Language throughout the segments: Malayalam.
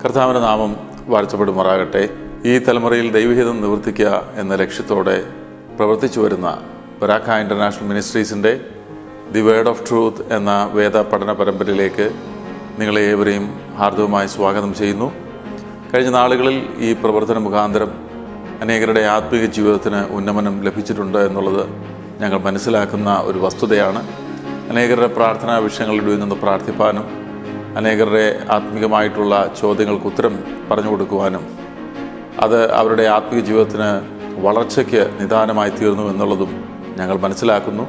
കർത്താവിൻ്റെ നാമം വാഴ്ത്തപ്പെടുമാറാകട്ടെ. ഈ തലമുറയിൽ ദൈവഹിതം നിവർത്തിക്കുക എന്ന ലക്ഷ്യത്തോടെ പ്രവർത്തിച്ചു വരുന്ന ബരാക്ക ഇൻ്റർനാഷണൽ മിനിസ്ട്രീസിൻ്റെ ദി വേർഡ് ഓഫ് ട്രൂത്ത് എന്ന വേദ പഠന പരമ്പരയിലേക്ക് നിങ്ങളെ ഏവരെയും ഹാർദവമായി സ്വാഗതം ചെയ്യുന്നു. കഴിഞ്ഞ നാളുകളിൽ ഈ പ്രവർത്തന മുഖാന്തരം അനേകരുടെ ആത്മീയ ജീവിതത്തിന് ഉന്നമനം ലഭിച്ചിട്ടുണ്ട് എന്നുള്ളത് ഞങ്ങൾ മനസ്സിലാക്കുന്ന ഒരു വസ്തുതയാണ്. അനേകരുടെ പ്രാർത്ഥനാ വിഷയങ്ങളിൽ നിന്ന് പ്രാർത്ഥിപ്പാനും അനേകരുടെ ആത്മീയമായിട്ടുള്ള ചോദ്യങ്ങൾക്ക് ഉത്തരം പറഞ്ഞു കൊടുക്കുവാനും അത് അവരുടെ ആത്മീയ ജീവിതത്തിന് വളർച്ചയ്ക്ക് നിദാനമായി തീർന്നു എന്നുള്ളതും ഞങ്ങൾ മനസ്സിലാക്കുന്നു.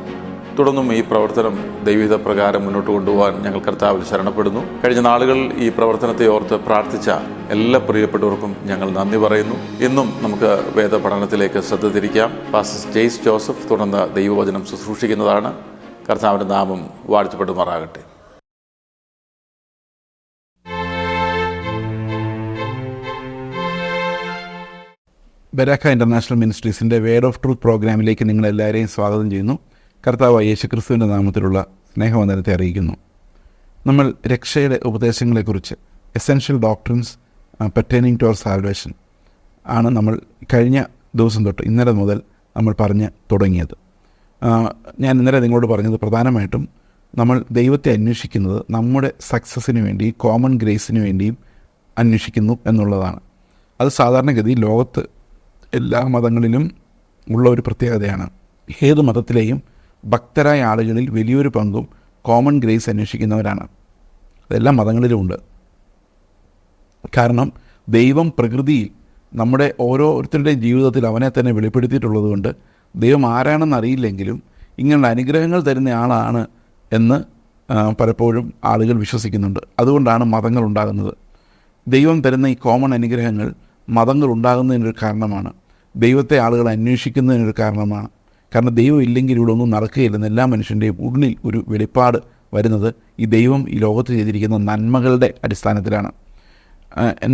തുടർന്നും ഈ പ്രവർത്തനം ദൈവഹിത പ്രകാരം മുന്നോട്ട് കൊണ്ടുപോകാൻ ഞങ്ങൾ കർത്താവിൽ ശരണപ്പെടുന്നു. കഴിഞ്ഞ നാളുകൾ ഈ പ്രവർത്തനത്തെ ഓർത്ത് പ്രാർത്ഥിച്ച എല്ലാ പ്രിയപ്പെട്ടവർക്കും ഞങ്ങൾ നന്ദി പറയുന്നു. ഇന്നും നമുക്ക് വേദ പഠനത്തിലേക്ക് ശ്രദ്ധ തിരിക്കാം. പാസ്റ്റർ ജെയ്സ് ജോസഫ് തുടർന്ന് ദൈവവചനം ശുശ്രൂഷിക്കുന്നതാണ്. കർത്താവിൻ്റെ നാമം വാഴ്ത്തപ്പെടുമാറാകട്ടെ. ബരാക്ക ഇൻ്റർനാഷണൽ മിനിസ്ട്രീസിൻ്റെ വേർഡ് ഓഫ് ട്രൂത്ത് പ്രോഗ്രാമിലേക്ക് നിങ്ങളെല്ലാവരെയും സ്വാഗതം ചെയ്യുന്നു. കർത്താവായ യേശുക്രിസ്തുവിൻ്റെ നാമത്തിലുള്ള സ്നേഹവന്ദനത്തെ അറിയിക്കുന്നു. നമ്മൾ രക്ഷയുടെ ഉപദേശങ്ങളെക്കുറിച്ച് essential doctrines pertaining to our salvation ആണ് നമ്മൾ കഴിഞ്ഞ ദിവസം തൊട്ട് ഇന്നലെ മുതൽ നമ്മൾ പറഞ്ഞ് തുടങ്ങിയത്. ഞാൻ ഇന്നലെ നിങ്ങളോട് പറഞ്ഞത് പ്രധാനമായിട്ടും നമ്മൾ ദൈവത്തെ അന്വേഷിക്കുന്നത് നമ്മുടെ സക്സസ്സിന് വേണ്ടി, കോമൺ ഗ്രേസിന് വേണ്ടിയും അന്വേഷിക്കുന്നു എന്നുള്ളതാണ്. അത് സാധാരണഗതി ലോകത്ത് എല്ലാ മതങ്ങളിലും ഉള്ള ഒരു പ്രത്യേകതയാണ്. ഏത് മതത്തിലെയും ഭക്തരായ ആളുകളിൽ വലിയൊരു പങ്കും കോമൺ ഗ്രേസ് അന്വേഷിക്കുന്നവരാണ്. അതെല്ലാ മതങ്ങളിലുമുണ്ട്. കാരണം ദൈവം പ്രകൃതിയിൽ നമ്മുടെ ഓരോരുത്തരുടെയും ജീവിതത്തിൽ അവനെ തന്നെ വെളിപ്പെടുത്തിയിട്ടുള്ളത് കൊണ്ട് ദൈവം ആരാണെന്ന് അറിയില്ലെങ്കിലും ഇങ്ങനെയുള്ള അനുഗ്രഹങ്ങൾ തരുന്ന ആളാണ് എന്ന് പലപ്പോഴും ആളുകൾ വിശ്വസിക്കുന്നുണ്ട്. അതുകൊണ്ടാണ് മതങ്ങൾ ഉണ്ടാകുന്നത്. ദൈവം തരുന്ന ഈ കോമൺ അനുഗ്രഹങ്ങൾ മതങ്ങൾ ഉണ്ടാകുന്നതിനൊരു കാരണമാണ്. ദൈവത്തെ ആളുകൾ അന്വേഷിക്കുന്നതിനൊരു കാരണമാണ്. കാരണം ദൈവം ഇല്ലെങ്കിൽ ഇവിടെ ഒന്നും നടക്കുകയില്ലെന്ന് എല്ലാ മനുഷ്യൻ്റെയും ഉള്ളിൽ ഒരു വെളിപ്പാട് വരുന്നത് ഈ ദൈവം ഈ ലോകത്ത് ചെയ്തിരിക്കുന്ന നന്മകളുടെ അടിസ്ഥാനത്തിലാണ്.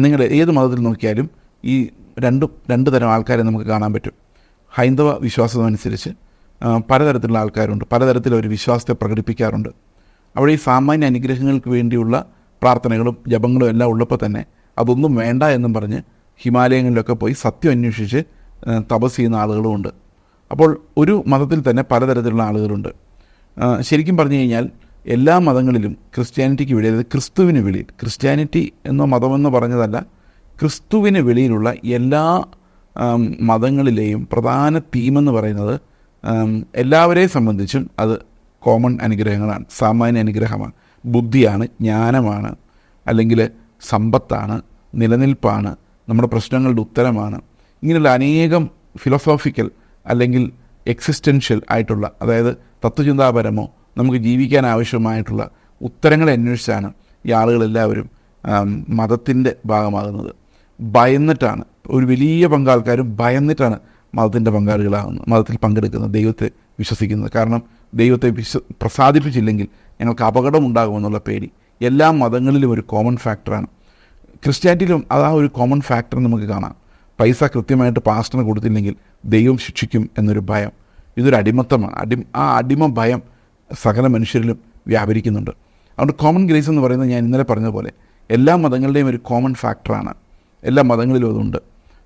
നിങ്ങൾ ഏത് മതത്തിൽ നോക്കിയാലും ഈ രണ്ട് തരം ആൾക്കാരെ നമുക്ക് കാണാൻ പറ്റും. ഹൈന്ദവ വിശ്വാസമനുസരിച്ച് പലതരത്തിലുള്ള ആൾക്കാരുണ്ട്. പലതരത്തിലൊരു വിശ്വാസത്തെ പ്രകടിപ്പിക്കാറുണ്ട്. അവിടെ ഈ സാമാന്യ അനുഗ്രഹങ്ങൾക്ക് വേണ്ടിയുള്ള പ്രാർത്ഥനകളും ജപങ്ങളും എല്ലാം ഉള്ളപ്പോൾ തന്നെ അതൊന്നും വേണ്ട എന്നും പറഞ്ഞ് ഹിമാലയങ്ങളിലൊക്കെ പോയി സത്യം അന്വേഷിച്ച് തപസ് ചെയ്യുന്ന ആളുകളുമുണ്ട്. അപ്പോൾ ഒരു മതത്തിൽ തന്നെ പലതരത്തിലുള്ള ആളുകളുണ്ട്. ശരിക്കും പറഞ്ഞു കഴിഞ്ഞാൽ എല്ലാ മതങ്ങളിലും ക്രിസ്ത്യാനിറ്റിക്ക് വെളിയിൽ, അതായത് ക്രിസ്തുവിന് വെളിയിൽ, ക്രിസ്ത്യാനിറ്റി എന്നോ മതമെന്നോ പറഞ്ഞതല്ല, ക്രിസ്തുവിന് വെളിയിലുള്ള എല്ലാ മതങ്ങളിലെയും പ്രധാന തീമെന്ന് പറയുന്നത് എല്ലാവരെയും സംബന്ധിച്ചും അത് കോമൺ അനുഗ്രഹങ്ങളാണ്, സാമാന്യ അനുഗ്രഹമാണ്, ബുദ്ധിയാണ്, ജ്ഞാനമാണ്, അല്ലെങ്കിൽ സമ്പത്താണ്, നിലനിൽപ്പാണ്, നമ്മുടെ പ്രശ്നങ്ങളുടെ ഉത്തരമാണ്. ഇങ്ങനെയുള്ള അനേകം ഫിലോസോഫിക്കൽ അല്ലെങ്കിൽ എക്സിസ്റ്റൻഷ്യൽ ആയിട്ടുള്ള, അതായത് തത്വചിന്താപരമോ നമുക്ക് ജീവിക്കാൻ ആവശ്യമായിട്ടുള്ള ഉത്തരങ്ങളെ അന്വേഷിച്ചാണ് ഈ ആളുകളെല്ലാവരും മതത്തിൻ്റെ ഭാഗമാകുന്നത്. ഭയന്നിട്ടാണ്, ഒരു വലിയ പങ്കാൾക്കാരും ഭയന്നിട്ടാണ് മതത്തിൻ്റെ പങ്കാളികളാകുന്നത്, മതത്തിൽ പങ്കെടുക്കുന്നത്, ദൈവത്തെ വിശ്വസിക്കുന്നത്. കാരണം ദൈവത്തെ പ്രസാദിപ്പിച്ചില്ലെങ്കിൽ ഞങ്ങൾക്ക് അപകടമുണ്ടാകുമെന്നുള്ള പേടി എല്ലാ മതങ്ങളിലും ഒരു കോമൺ ഫാക്ടറാണ്. ക്രിസ്ത്യാനിറ്റിയിലും അതാ ഒരു കോമൺ ഫാക്ടർ നമുക്ക് കാണാം. പൈസ കൃത്യമായിട്ട് പാസ്റ്ററിന് കൊടുത്തില്ലെങ്കിൽ ദൈവം ശിക്ഷിക്കും എന്നൊരു ഭയം. ഇതൊരു അടിമത്തമാണ്. ആ അടിമ ഭയം സകല മനുഷ്യരിലും വ്യാപരിക്കുന്നുണ്ട്. അതുകൊണ്ട് കോമൺ ഗ്രേസ് എന്ന് പറയുന്നത് ഞാൻ ഇന്നലെ പറഞ്ഞതുപോലെ എല്ലാ മതങ്ങളുടെയും ഒരു കോമൺ ഫാക്ടറാണ്. എല്ലാ മതങ്ങളിലും അതുണ്ട്.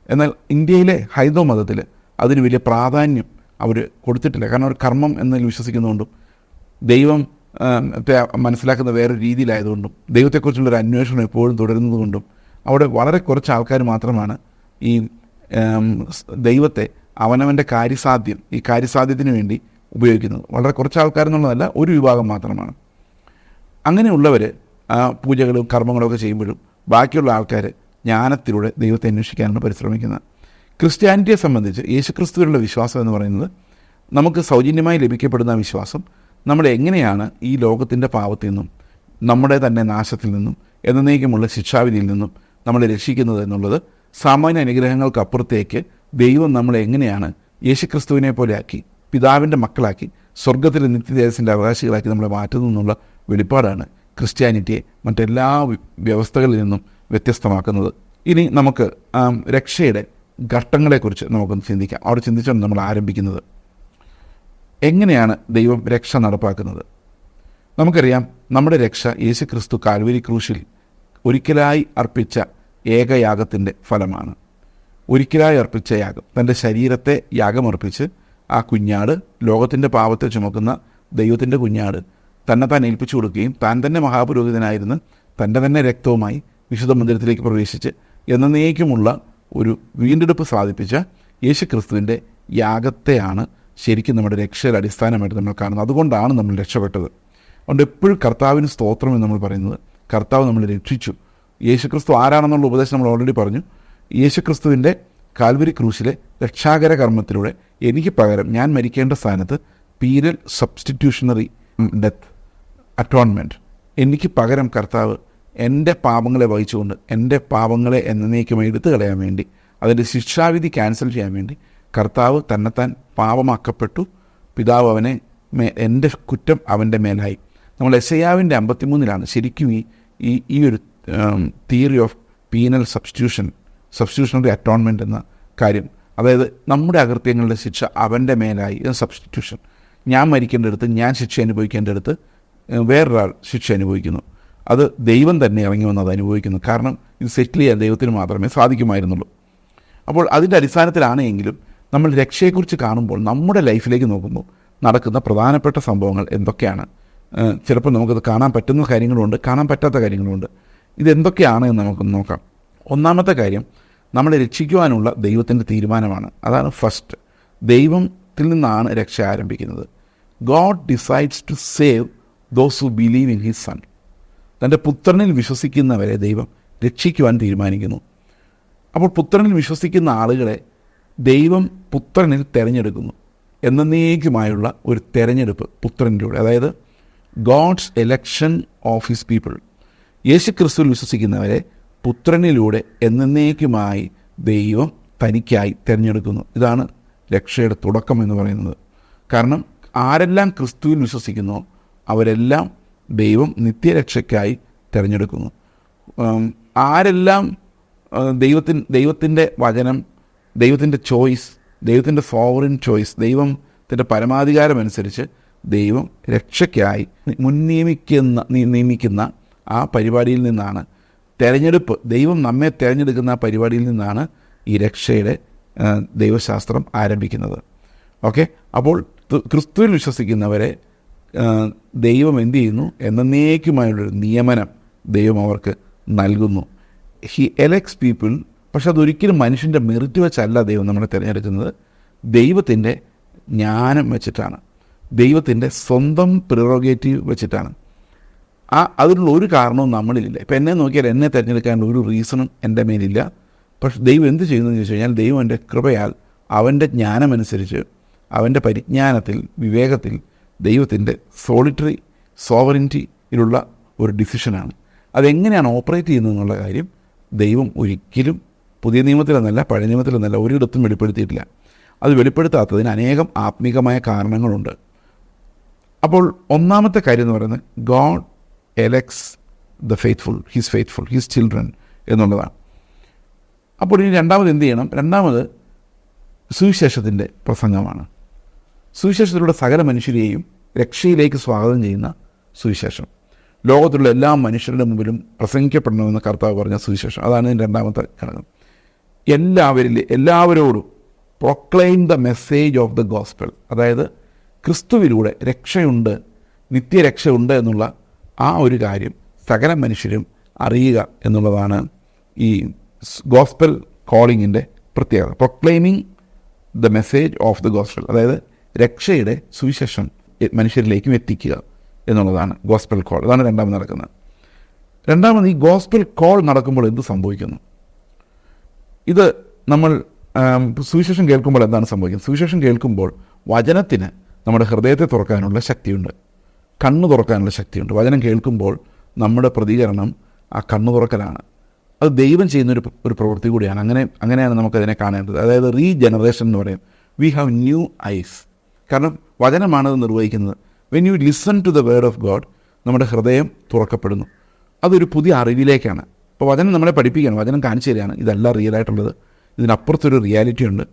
എന്നാൽ ഇന്ത്യയിലെ ഹൈന്ദവ മതത്തിൽ അതിന് വലിയ പ്രാധാന്യം അവർ കൊടുത്തിട്ടില്ല. കാരണം അവർ കർമ്മം എന്നതിൽ വിശ്വസിക്കുന്നതുകൊണ്ടും ദൈവം മനസ്സിലാക്കുന്ന വേറെ രീതിയിലായതുകൊണ്ടും ദൈവത്തെക്കുറിച്ചുള്ളൊരു അന്വേഷണം എപ്പോഴും തുടരുന്നതുകൊണ്ടും അവിടെ വളരെ കുറച്ച് ആൾക്കാർ മാത്രമാണ് ഈ ദൈവത്തെ അവനവൻ്റെ ഈ കാര്യസാധ്യത്തിന് വേണ്ടി ഉപയോഗിക്കുന്നത്. വളരെ കുറച്ച് ആൾക്കാരെന്നുള്ളതല്ല, ഒരു വിഭാഗം മാത്രമാണ്. അങ്ങനെയുള്ളവർ പൂജകളും കർമ്മങ്ങളും ഒക്കെ ചെയ്യുമ്പോഴും ബാക്കിയുള്ള ആൾക്കാർ ജ്ഞാനത്തിലൂടെ ദൈവത്തെ അന്വേഷിക്കാനാണ് പരിശ്രമിക്കുന്നത്. ക്രിസ്ത്യാനിറ്റിയെ സംബന്ധിച്ച് യേശുക്രിസ്തുവിലുള്ള വിശ്വാസം എന്ന് പറയുന്നത് നമുക്ക് സൗജന്യമായി ലഭിക്കപ്പെടുന്ന വിശ്വാസം നമ്മളെ എങ്ങനെയാണ് ഈ ലോകത്തിൻ്റെ പാപത്തിൽ നിന്നും നമ്മുടെ തന്നെ നാശത്തിൽ നിന്നും എന്നേക്കുമുള്ള ശിക്ഷാവിധിയിൽ നിന്നും നമ്മളെ രക്ഷിക്കുന്നത് എന്നുള്ളത്, സാമാന്യ അനുഗ്രഹങ്ങൾക്കപ്പുറത്തേക്ക് ദൈവം നമ്മളെ എങ്ങനെയാണ് യേശുക്രിസ്തുവിനെ പോലെ ആക്കി, പിതാവിൻ്റെ മക്കളാക്കി, സ്വർഗത്തിലെ നിത്യദേശത്തിൻ്റെ അവകാശികളാക്കി നമ്മളെ മാറ്റുന്നു എന്നുള്ള വെളിപ്പാടാണ് ക്രിസ്ത്യാനിറ്റിയെ മറ്റെല്ലാ വ്യവസ്ഥകളിൽ നിന്നും വ്യത്യസ്തമാക്കുന്നത്. ഇനി നമുക്ക് രക്ഷയുടെ ഘട്ടങ്ങളെക്കുറിച്ച് നമുക്കൊന്ന് ചിന്തിക്കാം. അവിടെ ചിന്തിച്ചാണ് നമ്മൾ ആരംഭിക്കുന്നത്. എങ്ങനെയാണ് ദൈവം രക്ഷ നടപ്പാക്കുന്നത്? നമുക്കറിയാം, നമ്മുടെ രക്ഷ യേശുക്രിസ്തു കാൽവരി ക്രൂശിൽ ഒരിക്കലായി അർപ്പിച്ച ഏകയാഗത്തിൻ്റെ ഫലമാണ്. ഒരിക്കലായി അർപ്പിച്ച യാഗം, തൻ്റെ ശരീരത്തെ യാഗമർപ്പിച്ച് ആ കുഞ്ഞാട്, ലോകത്തിൻ്റെ പാപത്തെ ചുമക്കുന്ന ദൈവത്തിൻ്റെ കുഞ്ഞാട് തന്നെത്താൻ ഏൽപ്പിച്ചു കൊടുക്കുകയും താൻ തന്നെ മഹാപുരോഹിതനായിരുന്ന് തൻ്റെ തന്നെ രക്തവുമായി വിശുദ്ധ മന്ദിരത്തിലേക്ക് പ്രവേശിച്ച് എന്നേക്കുമുള്ള ഒരു വീണ്ടെടുപ്പ് സാധിപ്പിച്ച യേശുക്രിസ്തുവിൻ്റെ യാഗത്തെയാണ് ശരിക്കും നമ്മുടെ രക്ഷയുടെ അടിസ്ഥാനമായിട്ട് നമ്മൾ കാണുന്നത്. അതുകൊണ്ടാണ് നമ്മൾ രക്ഷപ്പെട്ടത്. അതുകൊണ്ട് എപ്പോഴും കർത്താവിന് സ്തോത്രം എന്ന് നമ്മൾ പറയുന്നത്, കർത്താവ് നമ്മളെ രക്ഷിച്ചു. യേശുക്രിസ്തു ആരാണെന്നുള്ള ഉപദേശം നമ്മൾ ഓൾറെഡി പറഞ്ഞു. യേശുക്രിസ്തുവിൻ്റെ കാൽവരി ക്രൂശിലെ രക്ഷാകര കർമ്മത്തിലൂടെ എനിക്ക് പകരം ഞാൻ മരിക്കേണ്ട സ്ഥാനത്ത് പീരൽ സബ്സ്റ്റിറ്റ്യൂഷണറി ഡെത്ത് അറ്റോൺമെൻറ്റ്, എനിക്ക് പകരം കർത്താവ് എൻ്റെ പാപങ്ങളെ വഹിച്ചുകൊണ്ട് എൻ്റെ പാപങ്ങളെ എന്നേക്കുമായി എടുത്തു കളയാൻ വേണ്ടി, അതിൻ്റെ ശിക്ഷാവിധി ക്യാൻസൽ ചെയ്യാൻ വേണ്ടി കർത്താവ് തന്നെത്താൻ പാപമാക്കപ്പെട്ടു. പിതാവ് അവനെ എൻ്റെ കുറ്റം അവൻ്റെ മേലായി. നമ്മൾ യെശയ്യാവിൻ്റെ 53 ശരിക്കും ഈ ഒരു theory of penal substitutionary atonement എന്ന കാര്യം, അതായത് നമ്മുടെ അകൃത്യങ്ങളുടെ ശിക്ഷ അവൻ്റെ മേലായി. സബ്സ്റ്റിറ്റ്യൂഷൻ, ഞാൻ മരിക്കേണ്ടടുത്ത്, ഞാൻ ശിക്ഷ അനുഭവിക്കേണ്ടടുത്ത് വേറൊരാൾ ശിക്ഷ അനുഭവിക്കുന്നു. അത് ദൈവം തന്നെ ഇറങ്ങി വന്നത് അനുഭവിക്കുന്നു. കാരണം ഇത് സെറ്റിൽ ചെയ്യാൻ ദൈവത്തിന് മാത്രമേ സാധിക്കുമായിരുന്നുള്ളൂ. അപ്പോൾ അതിൻ്റെ അടിസ്ഥാനത്തിലാണ് എങ്കിലും നമ്മൾ രക്ഷയെക്കുറിച്ച് കാണുമ്പോൾ നമ്മുടെ ലൈഫിലേക്ക് നോക്കുമ്പോൾ നടക്കുന്ന പ്രധാനപ്പെട്ട സംഭവങ്ങൾ എന്തൊക്കെയാണ്. ചിലപ്പോൾ നമുക്കത് കാണാൻ പറ്റുന്ന കാര്യങ്ങളുമുണ്ട്, കാണാൻ പറ്റാത്ത കാര്യങ്ങളുമുണ്ട്. ഇതെന്തൊക്കെയാണ് എന്ന് നമുക്കൊന്ന് നോക്കാം. ഒന്നാമത്തെ കാര്യം, നമ്മളെ രക്ഷിക്കുവാനുള്ള ദൈവത്തിൻ്റെ തീരുമാനമാണ്. അതാണ് ഫസ്റ്റ്. ദൈവത്തിൽ നിന്നാണ് രക്ഷ ആരംഭിക്കുന്നത്. God decides to save those who believe in his son. തൻ്റെ പുത്രനിൽ വിശ്വസിക്കുന്നവരെ ദൈവം രക്ഷിക്കുവാൻ തീരുമാനിക്കുന്നു. അപ്പോൾ പുത്രനിൽ വിശ്വസിക്കുന്ന ആളുകളെ ദൈവം പുത്രനിൽ തിരഞ്ഞെടുക്കുന്നു. എന്നേക്കുമായുള്ള ഒരു തിരഞ്ഞെടുപ്പ് പുത്രനിലൂടെ, അതായത് God's election of his people. യേശുക്രിസ്തുവിൽ വിശ്വസിക്കുന്നവരെ പുത്രനിലൂടെ എന്നേക്കുമായി ദൈവം തനിക്കായി തിരഞ്ഞെടുക്കുന്നു. ഇതാണ് രക്ഷയുടെ തുടക്കം എന്ന് പറയുന്നത്. കാരണം ആരെല്ലാം ക്രിസ്തുവിൽ വിശ്വസിക്കുന്നോ അവരെല്ലാം ദൈവം നിത്യരക്ഷയ്ക്കായി തിരഞ്ഞെടുക്കുന്നു. ആരെല്ലാം ദൈവത്തിൻ്റെ വചനം, ദൈവത്തിൻ്റെ ചോയ്സ്, ദൈവത്തിൻ്റെ സോവറിൻ ചോയ്സ്, ദൈവത്തിൻ്റെ പരമാധികാരമനുസരിച്ച് ദൈവം രക്ഷയ്ക്കായി നിയമിക്കുന്ന ആ പരിപാടിയിൽ നിന്നാണ് തിരഞ്ഞെടുപ്പ്. ദൈവം നമ്മെ തിരഞ്ഞെടുക്കുന്ന ആ പരിപാടിയിൽ നിന്നാണ് ഈ രക്ഷയുടെ ദൈവശാസ്ത്രം ആരംഭിക്കുന്നത്. ഓക്കെ, അപ്പോൾ ക്രിസ്തുവിൽ വിശ്വസിക്കുന്നവരെ ദൈവം എന്ത് ചെയ്യുന്നു? എന്നേക്കുമായുള്ളൊരു നിയമനം ദൈവം അവർക്ക് നൽകുന്നു. He elects people. പക്ഷെ അതൊരിക്കലും മനുഷ്യൻ്റെ മെറിറ്റ് വെച്ചല്ല ദൈവം നമ്മളെ തിരഞ്ഞെടുക്കുന്നത്. ദൈവത്തിൻ്റെ ജ്ഞാനം വെച്ചിട്ടാണ്, ദൈവത്തിൻ്റെ സ്വന്തം പ്രിറോഗേറ്റീവ് വെച്ചിട്ടാണ്. അതിനുള്ള ഒരു കാരണവും നമ്മളിലില്ല. ഇപ്പം എന്നെ നോക്കിയാൽ എന്നെ തിരഞ്ഞെടുക്കാനുള്ള ഒരു റീസണും എൻ്റെ മേലില്ല. പക്ഷെ ദൈവം എന്ത് ചെയ്യുന്നതെന്ന് ചോദിച്ചു കഴിഞ്ഞാൽ, ദൈവം എൻ്റെ കൃപയാൽ അവൻ്റെ ജ്ഞാനമനുസരിച്ച്, അവൻ്റെ പരിജ്ഞാനത്തിൽ, വിവേകത്തിൽ, ദൈവത്തിൻ്റെ സോളിറ്ററി സോവറിൻറ്റിയിലുള്ള ഒരു ഡിസിഷനാണ്. അതെങ്ങനെയാണ് ഓപ്പറേറ്റ് ചെയ്യുന്നതെന്നുള്ള കാര്യം ദൈവം ഒരിക്കലും പുതിയ നിയമത്തിലെന്നല്ല പഴയ നിയമത്തിലെന്നല്ല ഒരിടത്തും വെളിപ്പെടുത്തിയിട്ടില്ല. അത് വെളിപ്പെടുത്താത്തതിന് അനേകം ആത്മീകമായ കാരണങ്ങളുണ്ട്. അപ്പോൾ ഒന്നാമത്തെ കാര്യം എന്ന് പറയുന്നത്, God elects the faithful, his children എന്നുള്ളതാണ്. അപ്പോൾ ഇനി രണ്ടാമത് എന്ത് ചെയ്യണം? രണ്ടാമത് സുവിശേഷത്തിൻ്റെ പ്രസംഗമാണ്. സുവിശേഷത്തിലൂടെ സകല മനുഷ്യരെയും രക്ഷയിലേക്ക് സ്വാഗതം ചെയ്യുന്ന സുവിശേഷം. ലോകത്തിലുള്ള എല്ലാ മനുഷ്യരുടെ മുമ്പിലും പ്രസംഗിക്കപ്പെടണമെന്ന് കർത്താവ് പറഞ്ഞ സുവിശേഷം. അതാണ് ഇതിൻ്റെ രണ്ടാമത്തെ ഘടകം. എല്ലാവരോടും proclaim the message of the gospel. അതായത് ക്രിസ്തുവിലൂടെ രക്ഷയുണ്ട്, നിത്യരക്ഷയുണ്ട് എന്നുള്ള ആ ഒരു കാര്യം സകല മനുഷ്യരും അറിയുക എന്നുള്ളതാണ് ഈ ഗോസ്പൽ കോളിങ്ങിൻ്റെ പ്രത്യേകത. Proclaiming the message of the gospel, അതായത് രക്ഷയുടെ സുവിശേഷം മനുഷ്യരിലേക്കും എത്തിക്കുക എന്നുള്ളതാണ് ഗോസ്പൽ കോൾ. അതാണ് രണ്ടാമത് നടക്കുന്നത്. രണ്ടാമത്, ഈ ഗോസ്പൽ കോൾ നടക്കുമ്പോൾ എന്ത് സംഭവിക്കുന്നു? ഇത് നമ്മൾ സുവിശേഷം കേൾക്കുമ്പോൾ എന്താണ് സംഭവിക്കുന്നത്? സുവിശേഷം കേൾക്കുമ്പോൾ വചനത്തിന് നമ്മുടെ ഹൃദയത്തെ തുറക്കാനുള്ള ശക്തിയുണ്ട്, കണ്ണ് തുറക്കാനുള്ള ശക്തിയുണ്ട്. വചനം കേൾക്കുമ്പോൾ നമ്മുടെ പ്രതികരണം ആ കണ്ണ് തുറക്കലാണ്. അത് ദൈവം ചെയ്യുന്നൊരു പ്രവൃത്തി കൂടിയാണ്. അങ്ങനെയാണ് നമുക്കതിനെ കാണേണ്ടത്. അതായത് റീജനറേഷൻ എന്ന് പറയും. We have new eyes. കാരണം വചനമാണത് നിർവഹിക്കുന്നത്. When you listen to the word of God, നമ്മുടെ ഹൃദയം തുറക്കപ്പെടുന്നു. അതൊരു പുതിയ അറിവിലേക്കാണ്. അപ്പോൾ വചനം നമ്മളെ പഠിപ്പിക്കുകയാണ്, വചനം കാണിച്ചു തരികയാണ്, ഇതല്ല റിയലായിട്ടുള്ളത്, ഇതിനപ്പുറത്തൊരു റിയാലിറ്റി ഉണ്ട്.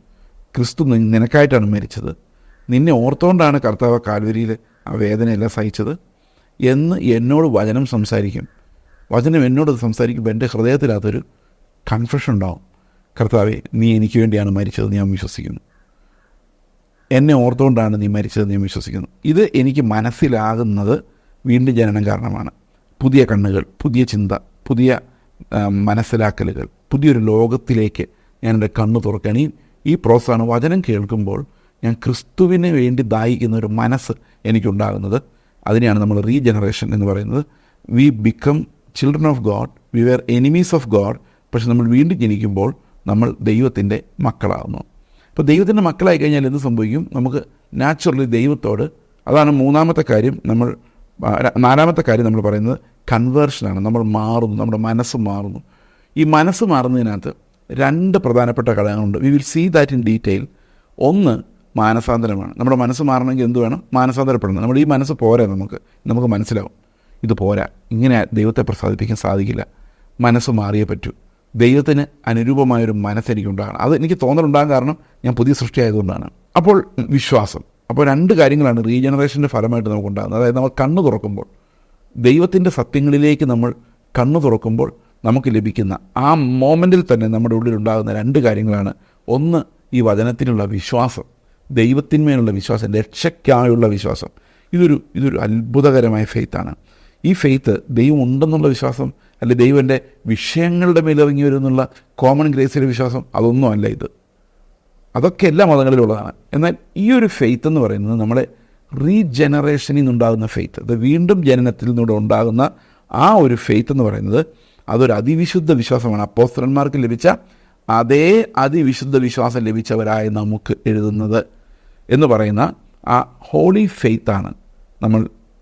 ക്രിസ്തു നിനക്കായിട്ടാണ് മരിച്ചത്, നിന്നെ ഓർത്തുകൊണ്ടാണ് കർത്താവ് കാൽവരിയിൽ ആ വേദനയെല്ലാം സഹിച്ചത് എന്ന് എന്നോട് വചനം സംസാരിക്കും. വചനം എന്നോട് സംസാരിക്കുമ്പോൾ എൻ്റെ ഹൃദയത്തിലകത്തൊരു കൺഫെഷൻ ഉണ്ടാവും. കർത്താവേ, നീ എനിക്ക് വേണ്ടിയാണ് മരിച്ചതെന്ന് ഞാൻ വിശ്വസിക്കുന്നു, എന്നെ ഓർത്തുകൊണ്ടാണ് നീ മരിച്ചതെന്ന് ഞാൻ വിശ്വസിക്കുന്നു. ഇത് എനിക്ക് മനസ്സിലാകുന്നത് വീണ്ടും ജനനം കാരണമാണ്. പുതിയ കണ്ണുകൾ, പുതിയ ചിന്ത, പുതിയ മനസ്സിലാക്കലുകൾ, പുതിയൊരു ലോകത്തിലേക്ക് ഞാൻ എൻ്റെ കണ്ണ് തുറക്കുകയാണ്. ഈ പ്രോസസ്സാണ് വചനം കേൾക്കുമ്പോൾ ഞാൻ ക്രിസ്തുവിന് വേണ്ടി ദാഹിക്കുന്ന ഒരു മനസ്സ് എനിക്കുണ്ടാകുന്നത്. അതിനെയാണ് നമ്മൾ റീജനറേഷൻ എന്ന് പറയുന്നത്. We become children of God, we were enemies of God. പക്ഷെ നമ്മൾ വീണ്ടും ജനിക്കുമ്പോൾ നമ്മൾ ദൈവത്തിൻ്റെ മക്കളാകുന്നു. അപ്പോൾ ദൈവത്തിൻ്റെ മക്കളായി കഴിഞ്ഞാൽ എന്ത് സംഭവിക്കും? നമുക്ക് നാച്ചുറലി ദൈവത്തോട്, അതാണ് മൂന്നാമത്തെ കാര്യം. നാലാമത്തെ കാര്യം നമ്മൾ പറയുന്നത് കൺവേർഷനാണ്. നമ്മൾ മാറുന്നു, നമ്മുടെ മനസ്സ് മാറുന്നു. ഈ മനസ്സ് മാറുന്നതിനകത്ത് രണ്ട് പ്രധാനപ്പെട്ട ഘടകങ്ങളുണ്ട്. We will see that in detail. ഒന്ന് മാനസാന്തരമാണ്. നമ്മുടെ മനസ്സ് മാറണമെങ്കിൽ എന്ത് വേണം? മാനസാന്തരപ്പെടണം. നമ്മുടെ ഈ മനസ്സ് പോരാ, നമുക്ക് മനസ്സിലാവും ഇത് പോരാ, ഇങ്ങനെ ദൈവത്തെ പ്രസാദിപ്പിക്കാൻ സാധിക്കില്ല, മനസ്സ് മാറിയേ പറ്റൂ. ദൈവത്തിന് അനുരൂപമായൊരു മനസ്സെനിക്കുണ്ടാകണം. അത് എനിക്ക് തോന്നലുണ്ടാകാൻ കാരണം ഞാൻ പുതിയ സൃഷ്ടിയായതുകൊണ്ടാണ്. അപ്പോൾ വിശ്വാസം. അപ്പോൾ രണ്ട് കാര്യങ്ങളാണ് റീജനറേഷൻ്റെ ഫലമായിട്ട് നമുക്കുണ്ടാകുന്നത്. അതായത് നമ്മൾ കണ്ണ് തുറക്കുമ്പോൾ, ദൈവത്തിൻ്റെ സത്യങ്ങളിലേക്ക് നമ്മൾ കണ്ണ് തുറക്കുമ്പോൾ നമുക്ക് ലഭിക്കുന്ന ആ മോമെൻറ്റിൽ തന്നെ നമ്മുടെ ഉള്ളിലുണ്ടാകുന്ന രണ്ട് കാര്യങ്ങളാണ്. ഒന്ന്, ഈ വചനത്തിനുള്ള വിശ്വാസം, ദൈവത്തിന്മേലുള്ള വിശ്വാസം, രക്ഷയ്ക്കായുള്ള വിശ്വാസം. ഇതൊരു അത്ഭുതകരമായ ഫെയ്ത്താണ്. ഈ ഫെയ്ത്ത് ദൈവം ഉണ്ടെന്നുള്ള വിശ്വാസം, അല്ലെങ്കിൽ ദൈവം എൻ്റെ വിഷയങ്ങളുടെ മേലിറങ്ങി വരുന്നുള്ള കോമൺ ഗ്രേസിലെ വിശ്വാസം, അതൊന്നും അല്ല ഇത്. അതൊക്കെ എല്ലാ മതങ്ങളിലുള്ളതാണ്. എന്നാൽ ഈ ഒരു ഫെയ്ത്ത് എന്ന് പറയുന്നത് നമ്മളെ റീജനറേഷനിൽ നിന്നുണ്ടാകുന്ന ഫെയ്ത്ത്, അത് വീണ്ടും ജനനത്തിൽ നിന്നൂടെ ഉണ്ടാകുന്ന ആ ഒരു ഫെയ്ത്ത് എന്ന് പറയുന്നത് അതൊരു അതിവിശുദ്ധ വിശ്വാസമാണ്. അപ്പോസ്തലന്മാർക്ക് ലഭിച്ച അതേ അതിവിശുദ്ധ വിശ്വാസം ലഭിച്ചവരായ നമുക്ക് എഴുതുന്നത് എന്ന് പറയുന്ന ആ ഹോളി ഫെയ്ത്താണ് നമ്മൾ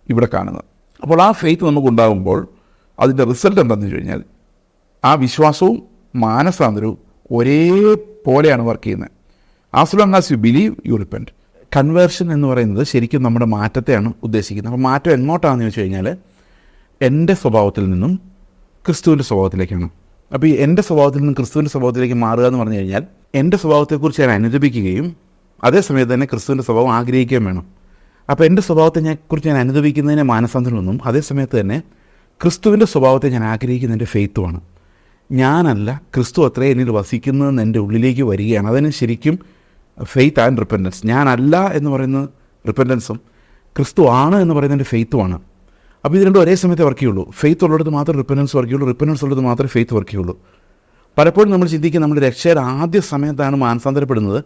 ഇവിടെ കാണുന്നത്. അപ്പോൾ ആ ഫെയ്ത്ത് നമുക്കുണ്ടാകുമ്പോൾ അതിൻ്റെ റിസൾട്ട് എന്താണെന്ന് വെച്ച് കഴിഞ്ഞാൽ ആ വിശ്വാസവും മാനസാന്തരവും ഒരേപോലെയാണ് വർക്ക് ചെയ്യുന്നത്. As long as you believe you repent. Conversion എന്ന് പറയുന്നത് ശരിക്കും നമ്മുടെ മാറ്റത്തെയാണ് ഉദ്ദേശിക്കുന്നത്. അപ്പോൾ മാറ്റം എങ്ങോട്ടാണെന്ന് ചോദിച്ചു കഴിഞ്ഞാൽ എൻ്റെ സ്വഭാവത്തിൽ നിന്നും ക്രിസ്തുവിൻ്റെ സ്വഭാവത്തിലേക്കാണ്. അപ്പോൾ ഈ എൻ്റെ സ്വഭാവത്തിൽ നിന്നും ക്രിസ്തുവിൻ്റെ സ്വഭാവത്തിലേക്ക് മാറുക എന്ന് പറഞ്ഞു കഴിഞ്ഞാൽ എൻ്റെ സ്വഭാവത്തെക്കുറിച്ച് ഞാൻ അനുദപിക്കുകയും അതേസമയത്ത് തന്നെ ക്രിസ്തുവിൻ്റെ സ്വഭാവം ആഗ്രഹിക്കുകയും വേണം. അപ്പോൾ എൻ്റെ സ്വഭാവത്തെക്കുറിച്ച് ഞാൻ അനുദപിക്കുന്നതിനെ മാനസാന്തരമെന്നും അതേസമയത്ത് തന്നെ ക്രിസ്തുവിൻ്റെ സ്വഭാവത്തെ ഞാൻ ആഗ്രഹിക്കുന്നതിൻ്റെ ഫെയ്ത്തുമാണ്. ഞാനല്ല, ക്രിസ്തു അത്രേ എന്നിൽ വസിക്കുന്നതെന്ന് എൻ്റെ ഉള്ളിലേക്ക് വരികയാണ്. അതിന് ശരിക്കും ഫെയ്ത്ത് ആൻഡ് റിപ്പൻറ്റൻസ്. ഞാനല്ല എന്ന് പറയുന്നത് റിപ്പൻറ്റൻസും ക്രിസ്തു ആണ് എന്ന് പറയുന്നതിൻ്റെ ഫെയ്ത്തുമാണ്. അപ്പോൾ ഇത് രണ്ടും ഒരേ സമയത്ത് വർക്ക് ചെയ്യുള്ളൂ. ഫെയ്ത്ത് ഉള്ളിടത്ത് മാത്രമേ റിപ്പൻറ്റൻസ് വർക്ക് ചെയ്യുള്ളൂ, റിപ്പൻറ്റൻസ് ഉള്ളിടത്ത് മാത്രമേ ഫെയ്ത്ത് വർക്ക് ചെയ്യുള്ളൂ. പലപ്പോഴും നമ്മൾ ചിന്തിക്കുക നമ്മുടെ രക്ഷയുടെ ആദ്യ സമയത്താണ് മാനസാന്തരപ്പെടുന്നത്,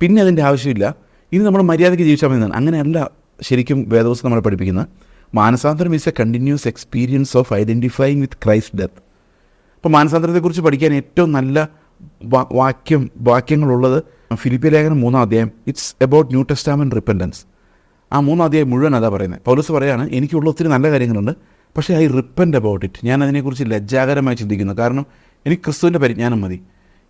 പിന്നെ അതിൻ്റെ ആവശ്യമില്ല, ഇനി നമ്മൾ മര്യാദയ്ക്ക് ജീവിച്ചാൽ മതി എന്നാണ്. അങ്ങനെയല്ല ശരിക്കും വേദപുസ്തകം നമ്മളെ പഠിപ്പിക്കുന്നത്. മാനസാന്തരം is A continuous experience of identifying with Christ death. അപ്പോൾ മാനസാന്തരത്തെക്കുറിച്ച് പഠിക്കാൻ ഏറ്റവും നല്ല വാക്യങ്ങളുള്ളത് ഫിലിപ്പിയ ലേഖനം 3-ാം അധ്യായം. It's about new testament repentance. ആ 3-ാം അധ്യായം മുഴുവൻ അതാ പറയുന്നത്. പൗലോസ് പറയാണ്, എനിക്കുള്ള ഒത്തിരി നല്ല കാര്യങ്ങളുണ്ട്, പക്ഷേ ഐ റിപ്പൻറ്റ് അബൌട്ട് ഇറ്റ്. ഞാൻ അതിനെക്കുറിച്ച് ലജ്ജാകരമായി ചിന്തിക്കുന്നു. കാരണം എനിക്ക് ക്രിസ്തുവിൻ്റെ പരിജ്ഞാനം മതി,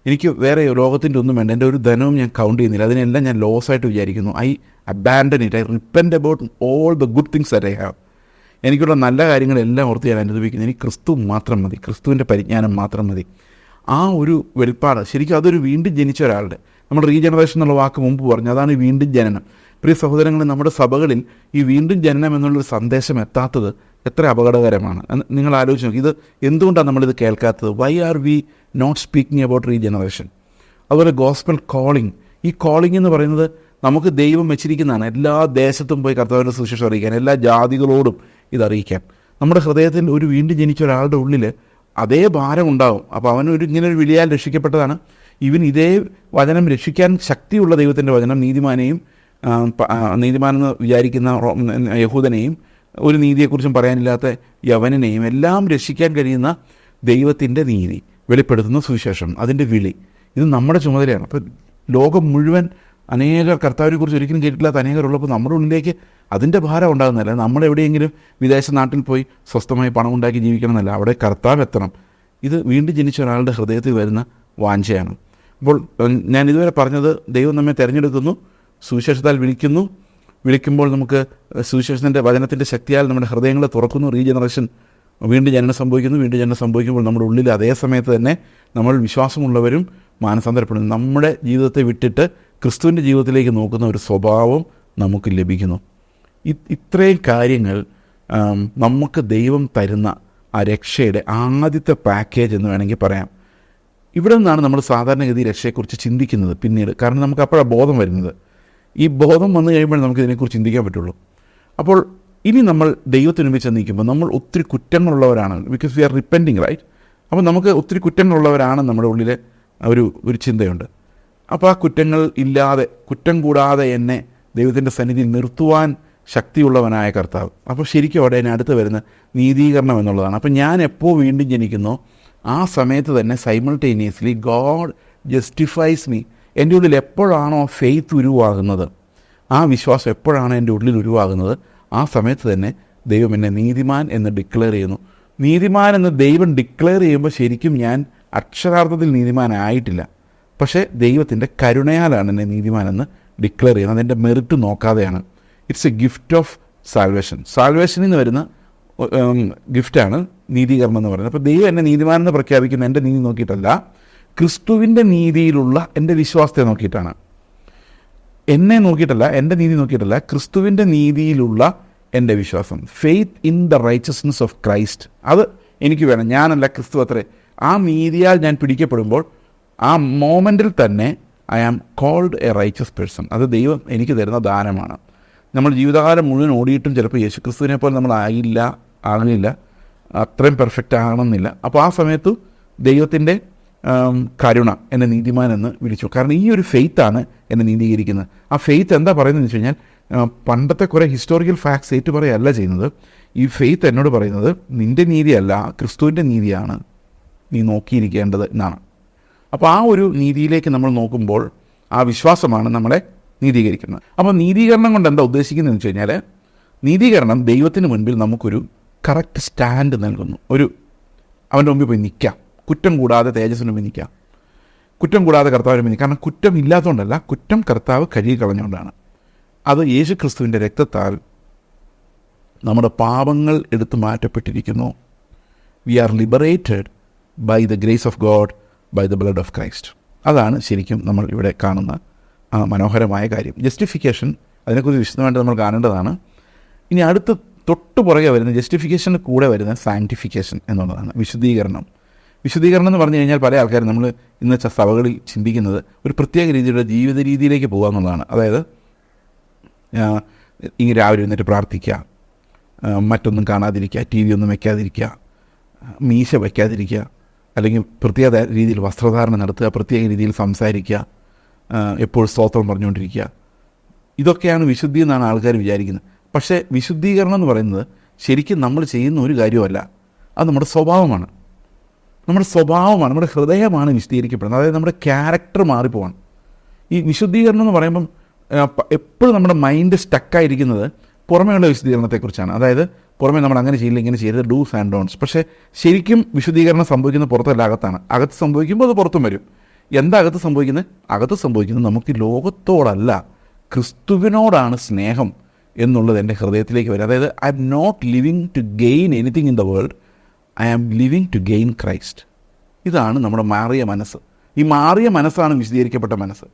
എനിക്ക് വേറെ ലോകത്തിൻ്റെ ഒന്നും വേണ്ട, എൻ്റെ ഒരു ധനവും ഞാൻ കൗണ്ട് ചെയ്യുന്നില്ല, അതിനെല്ലാം ഞാൻ ലോസ് ആയിട്ട് വിചാരിക്കുന്നു. I abandon it. I repent about all the good things that I have. എനിക്കുള്ള നല്ല കാര്യങ്ങളെല്ലാം ഓർത്ത് ഞാൻ അനുഭവിക്കുന്നു. എനിക്ക് ക്രിസ്തു മാത്രം മതി, ക്രിസ്തുവിൻ്റെ പരിജ്ഞാനം മാത്രം മതി. ആ ഒരു വെളിപ്പാട് ശരിക്കും അതൊരു വീണ്ടും ജനിച്ച ഒരാളുടെ, നമ്മൾ റീജനറേഷൻ എന്നുള്ള വാക്ക് മുമ്പ് പറഞ്ഞു, അതാണ് ഈ വീണ്ടും ജനനം. പ്രിയ സഹോദരങ്ങളെ, നമ്മുടെ സഭകളിൽ ഈ വീണ്ടും ജനനം എന്നുള്ളൊരു സന്ദേശം എത്താത്തത് എത്ര അപകടകരമാണ്. നിങ്ങൾ ആലോചിച്ച് നോക്കി, ഇത് എന്തുകൊണ്ടാണ് നമ്മളിത് കേൾക്കാത്തത്? Why are we not speaking about regeneration? അതുപോലെ ഗോസ്പൽ കോളിംഗ്. ഈ കോളിംഗ് എന്ന് പറയുന്നത് നമുക്ക് ദൈവം വെച്ചിരിക്കുന്നതാണ്. എല്ലാ ദേശത്തും പോയി കർത്താവിൻ്റെ സുവിശേഷം അറിയിക്കാൻ, എല്ലാ ജാതികളോടും ഇതറിയിക്കാൻ. നമ്മുടെ ഹൃദയത്തിൽ ഒരു വീണ്ടും ജനിച്ച ഒരാളുടെ ഉള്ളിൽ അതേ ഭാരം ഉണ്ടാവും. അപ്പോൾ അവനൊരു ഇങ്ങനൊരു വിളിയാൽ രക്ഷിക്കപ്പെട്ടതാണ്. ഇവൻ ഇതേ വചനം രക്ഷിക്കാൻ ശക്തിയുള്ള ദൈവത്തിൻ്റെ വചനം നീതിമാനെന്ന് വിചാരിക്കുന്ന യഹൂദനെയും ഒരു നീതിയെക്കുറിച്ചും പറയാനില്ലാത്ത യവനെയും എല്ലാം രക്ഷിക്കാൻ കഴിയുന്ന ദൈവത്തിൻ്റെ നീതി വെളിപ്പെടുത്തുന്ന സുവിശേഷം, അതിൻ്റെ വിളി, ഇത് നമ്മുടെ ചുമതലയാണ്. അപ്പോൾ ലോകം മുഴുവൻ അനേകർ കർത്താവിനെ കുറിച്ച് ഒരിക്കലും കേട്ടിട്ടില്ലാത്ത അനേകരുള്ളപ്പോൾ നമ്മുടെ ഉള്ളിലേക്ക് അതിൻ്റെ ഭാരം ഉണ്ടാകുന്നില്ല. നമ്മളെവിടെയെങ്കിലും വിദേശ നാട്ടിൽ പോയി സ്വസ്ഥമായി പണം ഉണ്ടാക്കി ജീവിക്കണം എന്നല്ല, അവിടെ കർത്താവ് എത്തണം. ഇത് വീണ്ടും ജനിച്ച ഒരാളുടെ ഹൃദയത്തിൽ വരുന്ന വാഞ്ചയാണ്. അപ്പോൾ ഞാൻ ഇതുവരെ പറഞ്ഞത്, ദൈവം നമ്മെ തിരഞ്ഞെടുക്കുന്നു, സുവിശേഷത്താൽ വിളിക്കുമ്പോൾ നമുക്ക് സുവിശേഷത്തിൻ്റെ വചനത്തിൻ്റെ ശക്തിയാൽ നമ്മുടെ ഹൃദയങ്ങളെ തുറക്കുന്നു. റീജനറേഷൻ, വീണ്ടും ജനനം സംഭവിക്കുമ്പോൾ നമ്മുടെ ഉള്ളിൽ അതേ സമയത്ത് തന്നെ നമ്മൾ വിശ്വാസമുള്ളവരും മാനസാന്തരപ്പെടുന്നു. നമ്മുടെ ജീവിതത്തെ വിട്ടിട്ട് ക്രിസ്തുവിൻ്റെ ജീവിതത്തിലേക്ക് നോക്കുന്ന ഒരു സ്വഭാവം നമുക്ക് ലഭിക്കുന്നു. ഇത്രയും കാര്യങ്ങൾ നമുക്ക് ദൈവം തരുന്ന ആ രക്ഷയുടെ ആദ്യത്തെ പാക്കേജ് എന്ന് വേണമെങ്കിൽ പറയാം. ഇവിടെ നിന്നാണ് നമ്മൾ സാധാരണഗതി രക്ഷയെക്കുറിച്ച് ചിന്തിക്കുന്നത് പിന്നീട്. കാരണം നമുക്ക് അപ്പോഴാണ് ബോധം വരുന്നത്. ഈ ബോധം വന്നു കഴിയുമ്പോൾ നമുക്ക് ഇതിനെക്കുറിച്ച് ചിന്തിക്കാൻ പറ്റുള്ളൂ. അപ്പോൾ ഇനി നമ്മൾ ദൈവത്തിന് മുമ്പിൽ ചെന്ന് നിൽക്കുമ്പോൾ നമ്മൾ ഒത്തിരി കുറ്റങ്ങളുള്ളവരാണ്. Because we are repenting, right? അപ്പോൾ നമുക്ക് ഒത്തിരി കുറ്റങ്ങളുള്ളവരാണ് നമ്മുടെ ഉള്ളിൽ ഒരു ചിന്തയുണ്ട്. അപ്പോൾ ആ കുറ്റങ്ങൾ ഇല്ലാതെ, കുറ്റം കൂടാതെ എന്നെ ദൈവത്തിൻ്റെ സന്നിധിയിൽ നിർത്തുവാൻ ശക്തിയുള്ളവനായ കർത്താവ്. അപ്പോൾ ശരിക്കും അവിടെ എന്നെ അടുത്ത് വരുന്ന നീതീകരണം എന്നുള്ളതാണ്. അപ്പോൾ ഞാൻ എപ്പോൾ വീണ്ടും ജനിക്കുന്നോ ആ സമയത്ത് തന്നെ സൈമൾട്ടേനിയസ്ലി ഗോഡ് ജസ്റ്റിഫൈസ് മീ. എൻ്റെ ഉള്ളിൽ എപ്പോഴാണോ ഫെയ്ത്ത് ഉരുവാകുന്നത്, ആ വിശ്വാസം എപ്പോഴാണ് എൻ്റെ ഉള്ളിൽ ഉരുവാകുന്നത്, ആ സമയത്ത് തന്നെ ദൈവം എന്നെ നീതിമാൻ എന്ന് ഡിക്ലെയർ ചെയ്യുന്നു. നീതിമാൻ എന്ന് ദൈവം ഡിക്ലെയർ ചെയ്യുമ്പോൾ ശരിക്കും ഞാൻ അക്ഷരാർത്ഥത്തിൽ നീതിമാനായിട്ടില്ല. പക്ഷേ ദൈവത്തിൻ്റെ കരുണയാലാണ് എന്നെ നീതിമാനെന്ന് ഡിക്ലെയർ ചെയ്യുന്നത്. അതെൻ്റെ മെറിറ്റ് നോക്കാതെയാണ്. It's a gift of salvation. സാൽവേഷനിൽ നിന്ന് വരുന്ന ഗിഫ്റ്റാണ് നീതീകരണം എന്ന് പറയുന്നത്. അപ്പോൾ ദൈവം എന്നെ നീതിമാനെന്ന് പ്രഖ്യാപിക്കുന്ന എൻ്റെ നീതി നോക്കിയിട്ടല്ല, ക്രിസ്തുവിൻ്റെ നീതിയിലുള്ള എൻ്റെ വിശ്വാസത്തെ നോക്കിയിട്ടാണ്. എന്നെ നോക്കിയിട്ടല്ല, എൻ്റെ നീതി നോക്കിയിട്ടല്ല, ക്രിസ്തുവിൻ്റെ നീതിയിലുള്ള എൻ്റെ വിശ്വാസം. Faith in the righteousness of Christ. അത് എനിക്ക് വേണം. ഞാനല്ല, ക്രിസ്തു അത്രേ. ആ നീതിയാൽ ഞാൻ പിടിക്കപ്പെടുമ്പോൾ ആ മോമെൻറ്റിൽ തന്നെ I am called a righteous person. അത് ദൈവം എനിക്ക് തരുന്ന ദാനമാണ്. നമ്മൾ ജീവിതകാലം മുഴുവൻ ഓടിയിട്ടും ചിലപ്പോൾ യേശുക്രിസ്തുവിനെ പോലെ നമ്മൾ ആകില്ല, അത്രയും പെർഫെക്റ്റ് ആകണമെന്നില്ല. അപ്പോൾ ആ സമയത്ത് ദൈവത്തിൻ്റെ കരുണ എന്നെ നീതിമാൻ എന്ന് വിളിച്ചു. കാരണം ഈ ഒരു ഫെയ്ത്താണ് എന്നെ നീതീകരിക്കുന്നത്. ആ ഫെയ്ത്ത് എന്താ പറയുന്നതെന്ന് വെച്ച് കഴിഞ്ഞാൽ, പണ്ടത്തെ കുറേ ഹിസ്റ്റോറിക്കൽ ഫാക്ട്സ് ഏറ്റു പറയുകയല്ല ചെയ്യുന്നത്. ഈ ഫെയ്ത്ത് എന്നോട് പറയുന്നത് നിൻ്റെ നീതിയല്ല, ക്രിസ്തുവിൻ്റെ നീതിയാണ് നീ നോക്കിയിരിക്കേണ്ടത് എന്നാണ്. അപ്പോൾ ആ ഒരു നീതിയിലേക്ക് നമ്മൾ നോക്കുമ്പോൾ ആ വിശ്വാസമാണ് നമ്മളെ നീതീകരിക്കുന്നത്. അപ്പോൾ നീതീകരണം കൊണ്ട് എന്താ ഉദ്ദേശിക്കുന്നതെന്ന് വെച്ച് കഴിഞ്ഞാൽ, നീതീകരണം ദൈവത്തിന് മുൻപിൽ നമുക്കൊരു കറക്റ്റ് സ്റ്റാൻഡ് നൽകുന്നു. അവൻ്റെ മുമ്പിൽ പോയി നിൽക്കാം, കുറ്റം കൂടാതെ തേജസ്സിന് മുമ്പിൽ നിൽക്കാം, കുറ്റം കൂടാതെ കർത്താവിന് മുമ്പിൽ. കാരണം കുറ്റം ഇല്ലാത്തതുകൊണ്ടല്ല, കുറ്റം കർത്താവ് കഴുകി കളഞ്ഞുകൊണ്ടാണ്. അത് യേശു ക്രിസ്തുവിൻ്റെ രക്തത്താൽ നമ്മുടെ പാപങ്ങൾ എടുത്തു മാറ്റപ്പെട്ടിരിക്കുന്നു. We are liberated by the grace of God, by the blood of Christ. അതാണ് ശരിക്കും നമ്മൾ ഇവിടെ കാണുന്ന മനോഹരമായ കാര്യം. ജസ്റ്റിഫിക്കേഷൻ, അതിനെക്കുറിച്ച് വിശദമായിട്ട് നമ്മൾ കാണേണ്ടതാണ്. ഇനി അടുത്ത് തൊട്ട് പുറകെ വരുന്ന ജസ്റ്റിഫിക്കേഷന് കൂടെ വരുന്ന സാങ്ക്ടിഫിക്കേഷൻ എന്നുള്ളതാണ്, വിശുദ്ധീകരണം. വിശുദ്ധീകരണം എന്ന് പറഞ്ഞു കഴിഞ്ഞാൽ പല ആൾക്കാരും നമ്മൾ ഇന്നത്തെ സഭകളിൽ ചിന്തിക്കുന്നത് ഒരു പ്രത്യേക രീതിയിലുള്ള ജീവിത രീതിയിലേക്ക് പോകുക എന്നുള്ളതാണ്. അതായത് ഇങ്ങനെ രാവിലെ എഴുന്നേറ്റ് പ്രാർത്ഥിക്കുക, മറ്റൊന്നും കാണാതിരിക്കുക, ടി വി ഒന്നും വയ്ക്കാതിരിക്കുക, മീശ വയ്ക്കാതിരിക്കുക, അല്ലെങ്കിൽ പ്രത്യേക രീതിയിൽ വസ്ത്രധാരണം നടത്തുക, പ്രത്യേക രീതിയിൽ സംസാരിക്കുക, എപ്പോഴും സ്തോത്രം പറഞ്ഞുകൊണ്ടിരിക്കുക. ഇതൊക്കെയാണ് വിശുദ്ധി എന്നാണ് ആൾക്കാർ വിചാരിക്കുന്നത്. പക്ഷേ വിശുദ്ധീകരണം എന്ന് പറയുന്നത് ശരിക്കും നമ്മൾ ചെയ്യുന്ന ഒരു കാര്യമല്ല, അത് നമ്മുടെ സ്വഭാവമാണ്. നമ്മുടെ ഹൃദയമാണ് വിശദീകരിക്കപ്പെടുന്നത്. അതായത് നമ്മുടെ ക്യാരക്ടർ മാറിപ്പോവാണ്. ഈ വിശുദ്ധീകരണം എന്ന് പറയുമ്പം എപ്പോഴും നമ്മുടെ മൈൻഡ് സ്റ്റക്കായിരിക്കുന്നത് പുറമേയുള്ള വിശുദ്ധീകരണത്തെക്കുറിച്ചാണ്. അതായത് പുറമേ നമ്മൾ അങ്ങനെ ചെയ്യില്ല, ഇങ്ങനെ ചെയ്യരുത്, ഡൂസ് ആൻഡ് ഡോൺസ്. പക്ഷേ ശരിക്കും വിശുദ്ധീകരണം സംഭവിക്കുന്നത് പുറത്തല്ല, അകത്താണ്. അകത്ത് സംഭവിക്കുമ്പോൾ അത് പുറത്തും വരും. എന്താ അകത്ത് സംഭവിക്കുന്നത്? അകത്ത് സംഭവിക്കുന്നത് നമുക്ക് ലോകത്തോടല്ല, ക്രിസ്തുവിനോടാണ് സ്നേഹം എന്നുള്ളത് എൻ്റെ ഹൃദയത്തിലേക്ക് വരും. അതായത് I am not living to gain anything in the world, I am living to gain Christ. ഇതാണ് നമ്മുടെ മാറിയ മനസ്സ്. ഈ മാറിയ മനസ്സാണ് വിശദീകരിക്കപ്പെട്ട മനസ്സ്.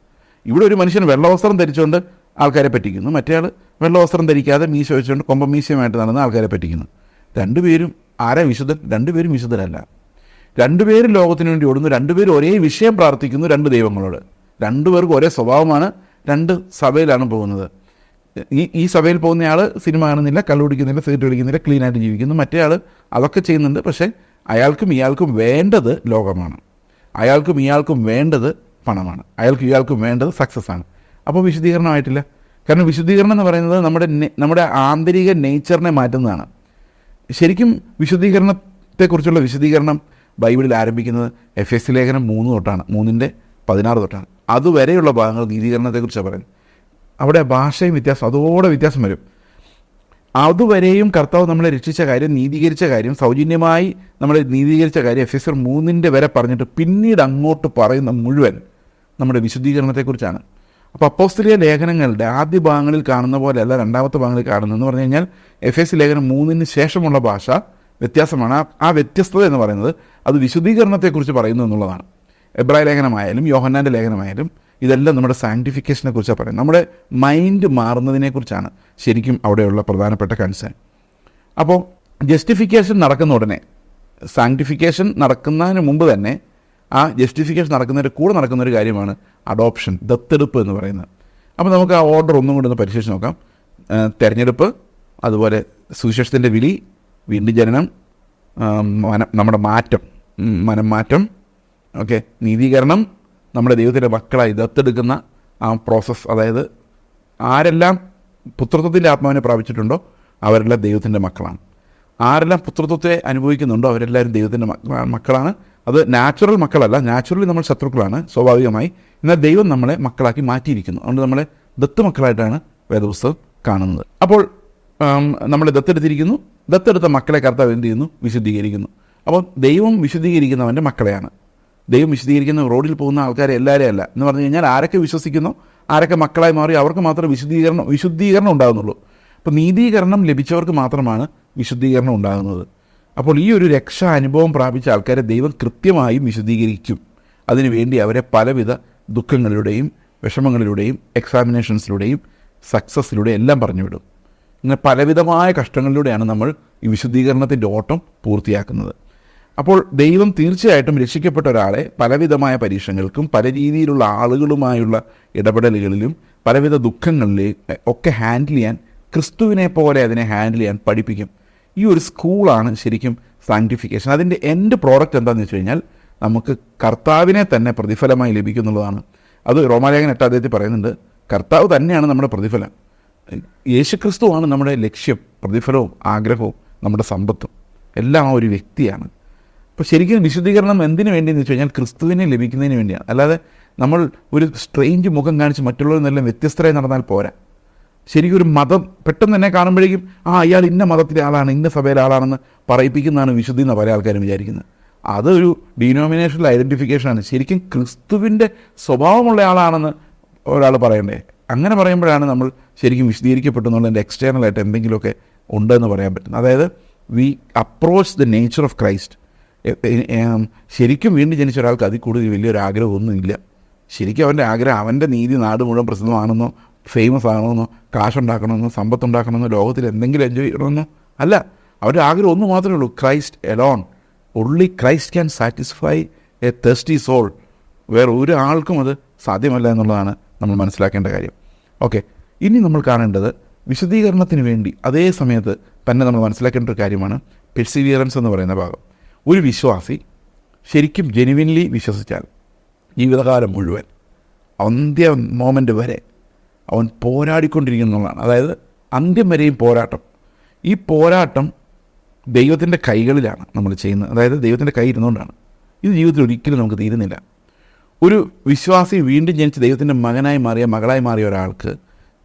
ഇവിടെ ഒരു മനുഷ്യൻ വെള്ളവസ്ത്രം ധരിച്ചുകൊണ്ട് ആൾക്കാരെ പറ്റിക്കുന്നു, മറ്റേയാൾ വെള്ളവസ്ത്രം ധരിക്കാതെ മീശ വെച്ചുകൊണ്ട് കൊമ്പമീശയുമായിട്ട് നടന്ന് ആൾക്കാരെ പറ്റിക്കുന്നു. രണ്ടുപേരും ആരാ വിശുദ്ധൻ? രണ്ടുപേരും വിശുദ്ധരല്ല. രണ്ടുപേരും ലോകത്തിന് വേണ്ടി ഓടുന്നു, രണ്ടുപേരും ഒരേ വിഷയം പ്രാർത്ഥിക്കുന്നു, രണ്ട് ദൈവങ്ങളോട്. രണ്ടുപേർക്കും ഒരേ സ്വഭാവമാണ്, രണ്ട് സഭയിലാണ് പോകുന്നത്. ഈ സഭയിൽ പോകുന്നയാൾ സിനിമ കാണുന്നില്ല, കള്ളുപിടിക്കുന്നില്ല, സിഗരറ്റ് പിടിക്കുന്നില്ല, ക്ലീനായിട്ട് ജീവിക്കുന്നു. മറ്റേ ആൾ അതൊക്കെ ചെയ്യുന്നുണ്ട്, പക്ഷേ അയാൾക്കും ഇയാൾക്കും വേണ്ടത് ലോകമാണ്, അയാൾക്കും ഇയാൾക്കും വേണ്ടത് പണമാണ്, അയാൾക്കും ഇയാൾക്കും വേണ്ടത് സക്സസ് ആണ്. അപ്പോൾ വിശുദ്ധീകരണമായിട്ടില്ല. കാരണം വിശുദ്ധീകരണം എന്ന് പറയുന്നത് നമ്മുടെ ആന്തരിക നേച്ചറിനെ മാറ്റുന്നതാണ്. ശരിക്കും വിശുദ്ധീകരണത്തെക്കുറിച്ചുള്ള വിശുദ്ധീകരണം ബൈബിളിൽ ആരംഭിക്കുന്നത് എഫെസ്യ ലേഖനം 3 തൊട്ടാണ്, 3:16 തൊട്ടാണ്. അതുവരെയുള്ള ഭാഗങ്ങൾ നീതീകരണത്തെക്കുറിച്ചാണ് പറയുന്നത്. അവിടെ ഭാഷയും അതോടെ വ്യത്യാസം വരും. അതുവരെയും കർത്താവ് നമ്മളെ രക്ഷിച്ച കാര്യം, നീതീകരിച്ച കാര്യം, സൗജന്യമായി നമ്മളെ നീതീകരിച്ച കാര്യം എഫെസ്യർ 3 വരെ പറഞ്ഞിട്ട് പിന്നീട് അങ്ങോട്ട് പറയുന്ന മുഴുവൻ നമ്മുടെ വിശുദ്ധീകരണത്തെക്കുറിച്ചാണ്. അപ്പോൾ അപ്പോസ്തലിക ലേഖനങ്ങളുടെ ആദ്യ ഭാഗങ്ങളിൽ കാണുന്ന പോലെയല്ല രണ്ടാമത്തെ ഭാഗങ്ങളിൽ കാണുന്നതെന്ന് പറഞ്ഞു കഴിഞ്ഞാൽ എഫെസ്യ ലേഖനം 3 ശേഷമുള്ള ഭാഷ വ്യത്യാസമാണ്. ആ വ്യത്യസ്തത എന്ന് പറയുന്നത് അത് വിശുദ്ധീകരണത്തെക്കുറിച്ച് പറയുന്നു എന്നുള്ളതാണ്. എബ്രായ ലേഖനമായാലും യോഹന്നാൻ്റെ ലേഖനമായാലും ഇതെല്ലാം നമ്മുടെ സാങ്ക്ടിഫിക്കേഷനെ കുറിച്ചാണ് പറയുന്നത്. നമ്മുടെ മൈൻഡ് മാറുന്നതിനെക്കുറിച്ചാണ് ശരിക്കും അവിടെയുള്ള പ്രധാനപ്പെട്ട കൺസേൺ. അപ്പോൾ ജസ്റ്റിഫിക്കേഷൻ നടക്കുന്ന ഉടനെ, സാങ്ക്ടിഫിക്കേഷൻ നടക്കുന്നതിന് മുമ്പ് തന്നെ ആ ജസ്റ്റിഫിക്കേഷൻ നടക്കുന്നതിൻ്റെ കൂടെ നടക്കുന്ന ഒരു കാര്യമാണ് അഡോപ്ഷൻ, ദത്തെടുപ്പ് എന്ന് പറയുന്നത്. അപ്പോൾ നമുക്ക് ആ ഓർഡർ ഒന്നും കൂടെ ഒന്ന് പരിശോധിച്ച് നോക്കാം. തെരഞ്ഞെടുപ്പ്, അതുപോലെ സുവിശേഷത്തിൻ്റെ വിളി, വീണ്ടും ജനനം, നമ്മുടെ മാറ്റം, മനംമാറ്റം, ഓക്കെ, നീതീകരണം, നമ്മുടെ ദൈവത്തിൻ്റെ മക്കളായി ദത്തെടുക്കുന്ന ആ പ്രോസസ്സ്. അതായത് ആരെല്ലാം പുത്രത്വത്തിൻ്റെ ആത്മാവിനെ പ്രാപിച്ചിട്ടുണ്ടോ അവരെല്ലാം ദൈവത്തിൻ്റെ മക്കളാണ്. ആരെല്ലാം പുത്രത്വത്തെ അനുഭവിക്കുന്നുണ്ടോ അവരെല്ലാവരും ദൈവത്തിൻ്റെ മക്കളാണ്. അത് നാച്ചുറൽ മക്കളല്ല, നാച്ചുറലി നമ്മൾ ശത്രുക്കളാണ് സ്വാഭാവികമായി. എന്നാൽ ദൈവം നമ്മളെ മക്കളാക്കി മാറ്റിയിരിക്കുന്നു. അതുകൊണ്ട് നമ്മളെ ദത്ത് മക്കളായിട്ടാണ് വേദപുസ്തകം കാണുന്നത്. അപ്പോൾ നമ്മളെ ദത്തെടുത്തിരിക്കുന്നു. ദത്തെടുത്ത മക്കളെ കർത്താവ് എന്ത് ചെയ്യുന്നു? വിശുദ്ധീകരിക്കുന്നു. അപ്പോൾ ദൈവം വിശുദ്ധീകരിക്കുന്നവൻ്റെ മക്കളെയാണ്. ദൈവം വിശുദ്ധീകരിക്കുന്ന റോഡിൽ പോകുന്ന ആൾക്കാരെ എല്ലാവരെയും അല്ല. എന്ന് പറഞ്ഞു കഴിഞ്ഞാൽ ആരൊക്കെ വിശ്വസിക്കുന്നോ, ആരൊക്കെ മക്കളായി മാറി അവർക്ക് മാത്രമേ വിശുദ്ധീകരണം ഉണ്ടാകുന്നുള്ളൂ. അപ്പോൾ നീതീകരണം ലഭിച്ചവർക്ക് മാത്രമാണ് വിശുദ്ധീകരണം ഉണ്ടാകുന്നത്. അപ്പോൾ ഈ ഒരു രക്ഷാ അനുഭവം പ്രാപിച്ച ആൾക്കാരെ ദൈവം കൃത്യമായും വിശുദ്ധീകരിക്കും. അതിനുവേണ്ടി അവരെ പലവിധ ദുഃഖങ്ങളിലൂടെയും വിഷമങ്ങളിലൂടെയും എക്സാമിനേഷൻസിലൂടെയും സക്സസ്സിലൂടെയും എല്ലാം പറഞ്ഞുവിടും. ഇങ്ങനെ പലവിധമായ കഷ്ടങ്ങളിലൂടെയാണ് നമ്മൾ ഈ വിശുദ്ധീകരണത്തിൻ്റെ ഓട്ടം പൂർത്തിയാക്കുന്നത്. അപ്പോൾ ദൈവം തീർച്ചയായിട്ടും രക്ഷിക്കപ്പെട്ട ഒരാളെ പലവിധമായ പരീക്ഷകൾക്കും പല രീതിയിലുള്ള ആളുകളുമായുള്ള ഇടപെടലുകളിലും പലവിധ ദുഃഖങ്ങളിലേക്ക് ഒക്കെ ഹാൻഡിൽ ചെയ്യാൻ, ക്രിസ്തുവിനെ പോലെ അതിനെ ഹാൻഡിൽ ചെയ്യാൻ പഠിപ്പിക്കും. ഈ ഒരു സ്കൂളാണ് ശരിക്കും സാങ്ക്ടിഫിക്കേഷൻ. അതിൻ്റെ എൻഡ് പ്രോഡക്റ്റ് എന്താണെന്ന് വെച്ച് കഴിഞ്ഞാൽ നമുക്ക് കർത്താവിനെ തന്നെ പ്രതിഫലമായി ലഭിക്കുന്നുള്ളതാണ്. അത് റോമാലേഖനം 8 പറയുന്നുണ്ട്. കർത്താവ് തന്നെയാണ് നമ്മുടെ പ്രതിഫലം. യേശുക്രിസ്തുവാണ് നമ്മുടെ ലക്ഷ്യം, പ്രതിഫലവും ആഗ്രഹവും നമ്മുടെ സമ്പത്തും എല്ലാം ആ ഒരു വ്യക്തിയാണ്. അപ്പോൾ ശരിക്കും വിശുദ്ധീകരണം എന്തിനു വേണ്ടിയെന്ന് വെച്ച് കഴിഞ്ഞാൽ ക്രിസ്തുവിനെ ലഭിക്കുന്നതിന് വേണ്ടിയാണ്. അല്ലാതെ നമ്മൾ ഒരു സ്ട്രേഞ്ച് മുഖം കാണിച്ച് മറ്റുള്ളവരിൽ നിന്നെല്ലാം വ്യത്യസ്തരായി നടന്നാൽ പോരാ. ശരിക്കും ഒരു മതം പെട്ടെന്ന് തന്നെ കാണുമ്പോഴേക്കും അയാൾ ഇന്ന മതത്തിലെ ആളാണ്, ഇന്ന സഭയിലെ ആളാണെന്ന് പറയിപ്പിക്കുന്നതാണ് വിശുദ്ധി എന്ന് പല ആൾക്കാരും വിചാരിക്കുന്നത്. അതൊരു ഡീനോമിനേഷണൽ ഐഡൻറ്റിഫിക്കേഷനാണ്. ശരിക്കും ക്രിസ്തുവിൻ്റെ സ്വഭാവമുള്ള ആളാണെന്ന് ഒരാൾ പറയണ്ടേ? അങ്ങനെ പറയുമ്പോഴാണ് നമ്മൾ ശരിക്കും വിശദീകരിക്കപ്പെട്ടു എന്നുള്ളതിൻ്റെ എക്സ്റ്റേണലായിട്ട് എന്തെങ്കിലുമൊക്കെ ഉണ്ടെന്ന് പറയാൻ പറ്റുന്നത്. അതായത് we approach the nature of Christ. ശരിക്കും വീണ്ടും ജനിച്ച ഒരാൾക്ക് അതിൽ കൂടുതൽ വലിയൊരു ആഗ്രഹമൊന്നുമില്ല. ശരിക്കും അവൻ്റെ ആഗ്രഹം അവൻ്റെ നീതി നാട് മുഴുവൻ പ്രസിദ്ധമാണെന്നോ, ഫേമസ് ആകണമെന്നോ, കാശുണ്ടാക്കണമെന്നോ, സമ്പത്തുണ്ടാക്കണമെന്നോ, ലോകത്തിൽ എന്തെങ്കിലും എൻജോയ് ചെയ്യണമെന്നോ അല്ല. അവരുടെ ആഗ്രഹം ഒന്ന് മാത്രമേ ഉള്ളൂ, Christ alone. Only Christ can satisfy a thirsty soul. വേറെ ഒരു ആൾക്കും അത് സാധ്യമല്ല എന്നുള്ളതാണ് നമ്മൾ മനസ്സിലാക്കേണ്ട കാര്യം. ഓക്കെ, ഇനി നമ്മൾ കാണേണ്ടത് വിശുദ്ധീകരണത്തിന് വേണ്ടി അതേ സമയത്ത് തന്നെ നമ്മൾ മനസ്സിലാക്കേണ്ട ഒരു കാര്യമാണ് പെർസിവിയറൻസ് എന്ന് പറയുന്ന ഭാഗം. ഒരു വിശ്വാസി ശരിക്കും ജെനുവിൻലി വിശ്വസിച്ചാൽ ജീവിതകാലം മുഴുവൻ അന്ത്യ മോമെൻ്റ് വരെ അവൻ പോരാടിക്കൊണ്ടിരിക്കുന്നതാണ്. അതായത് അന്ത്യം വരെയും പോരാട്ടം. ഈ പോരാട്ടം ദൈവത്തിൻ്റെ കൈകളിലാണ് നമ്മൾ ചെയ്യുന്നത്. അതായത് ദൈവത്തിൻ്റെ കൈ ഇരുന്നുകൊണ്ടാണ്. ഇത് ജീവിതത്തിൽ ഒരിക്കലും നമുക്ക് തീരുന്നില്ല. ഒരു വിശ്വാസി വീണ്ടും ജനിച്ച് ദൈവത്തിൻ്റെ മകനായി മാറിയ, മകളായി മാറിയ ഒരാൾക്ക്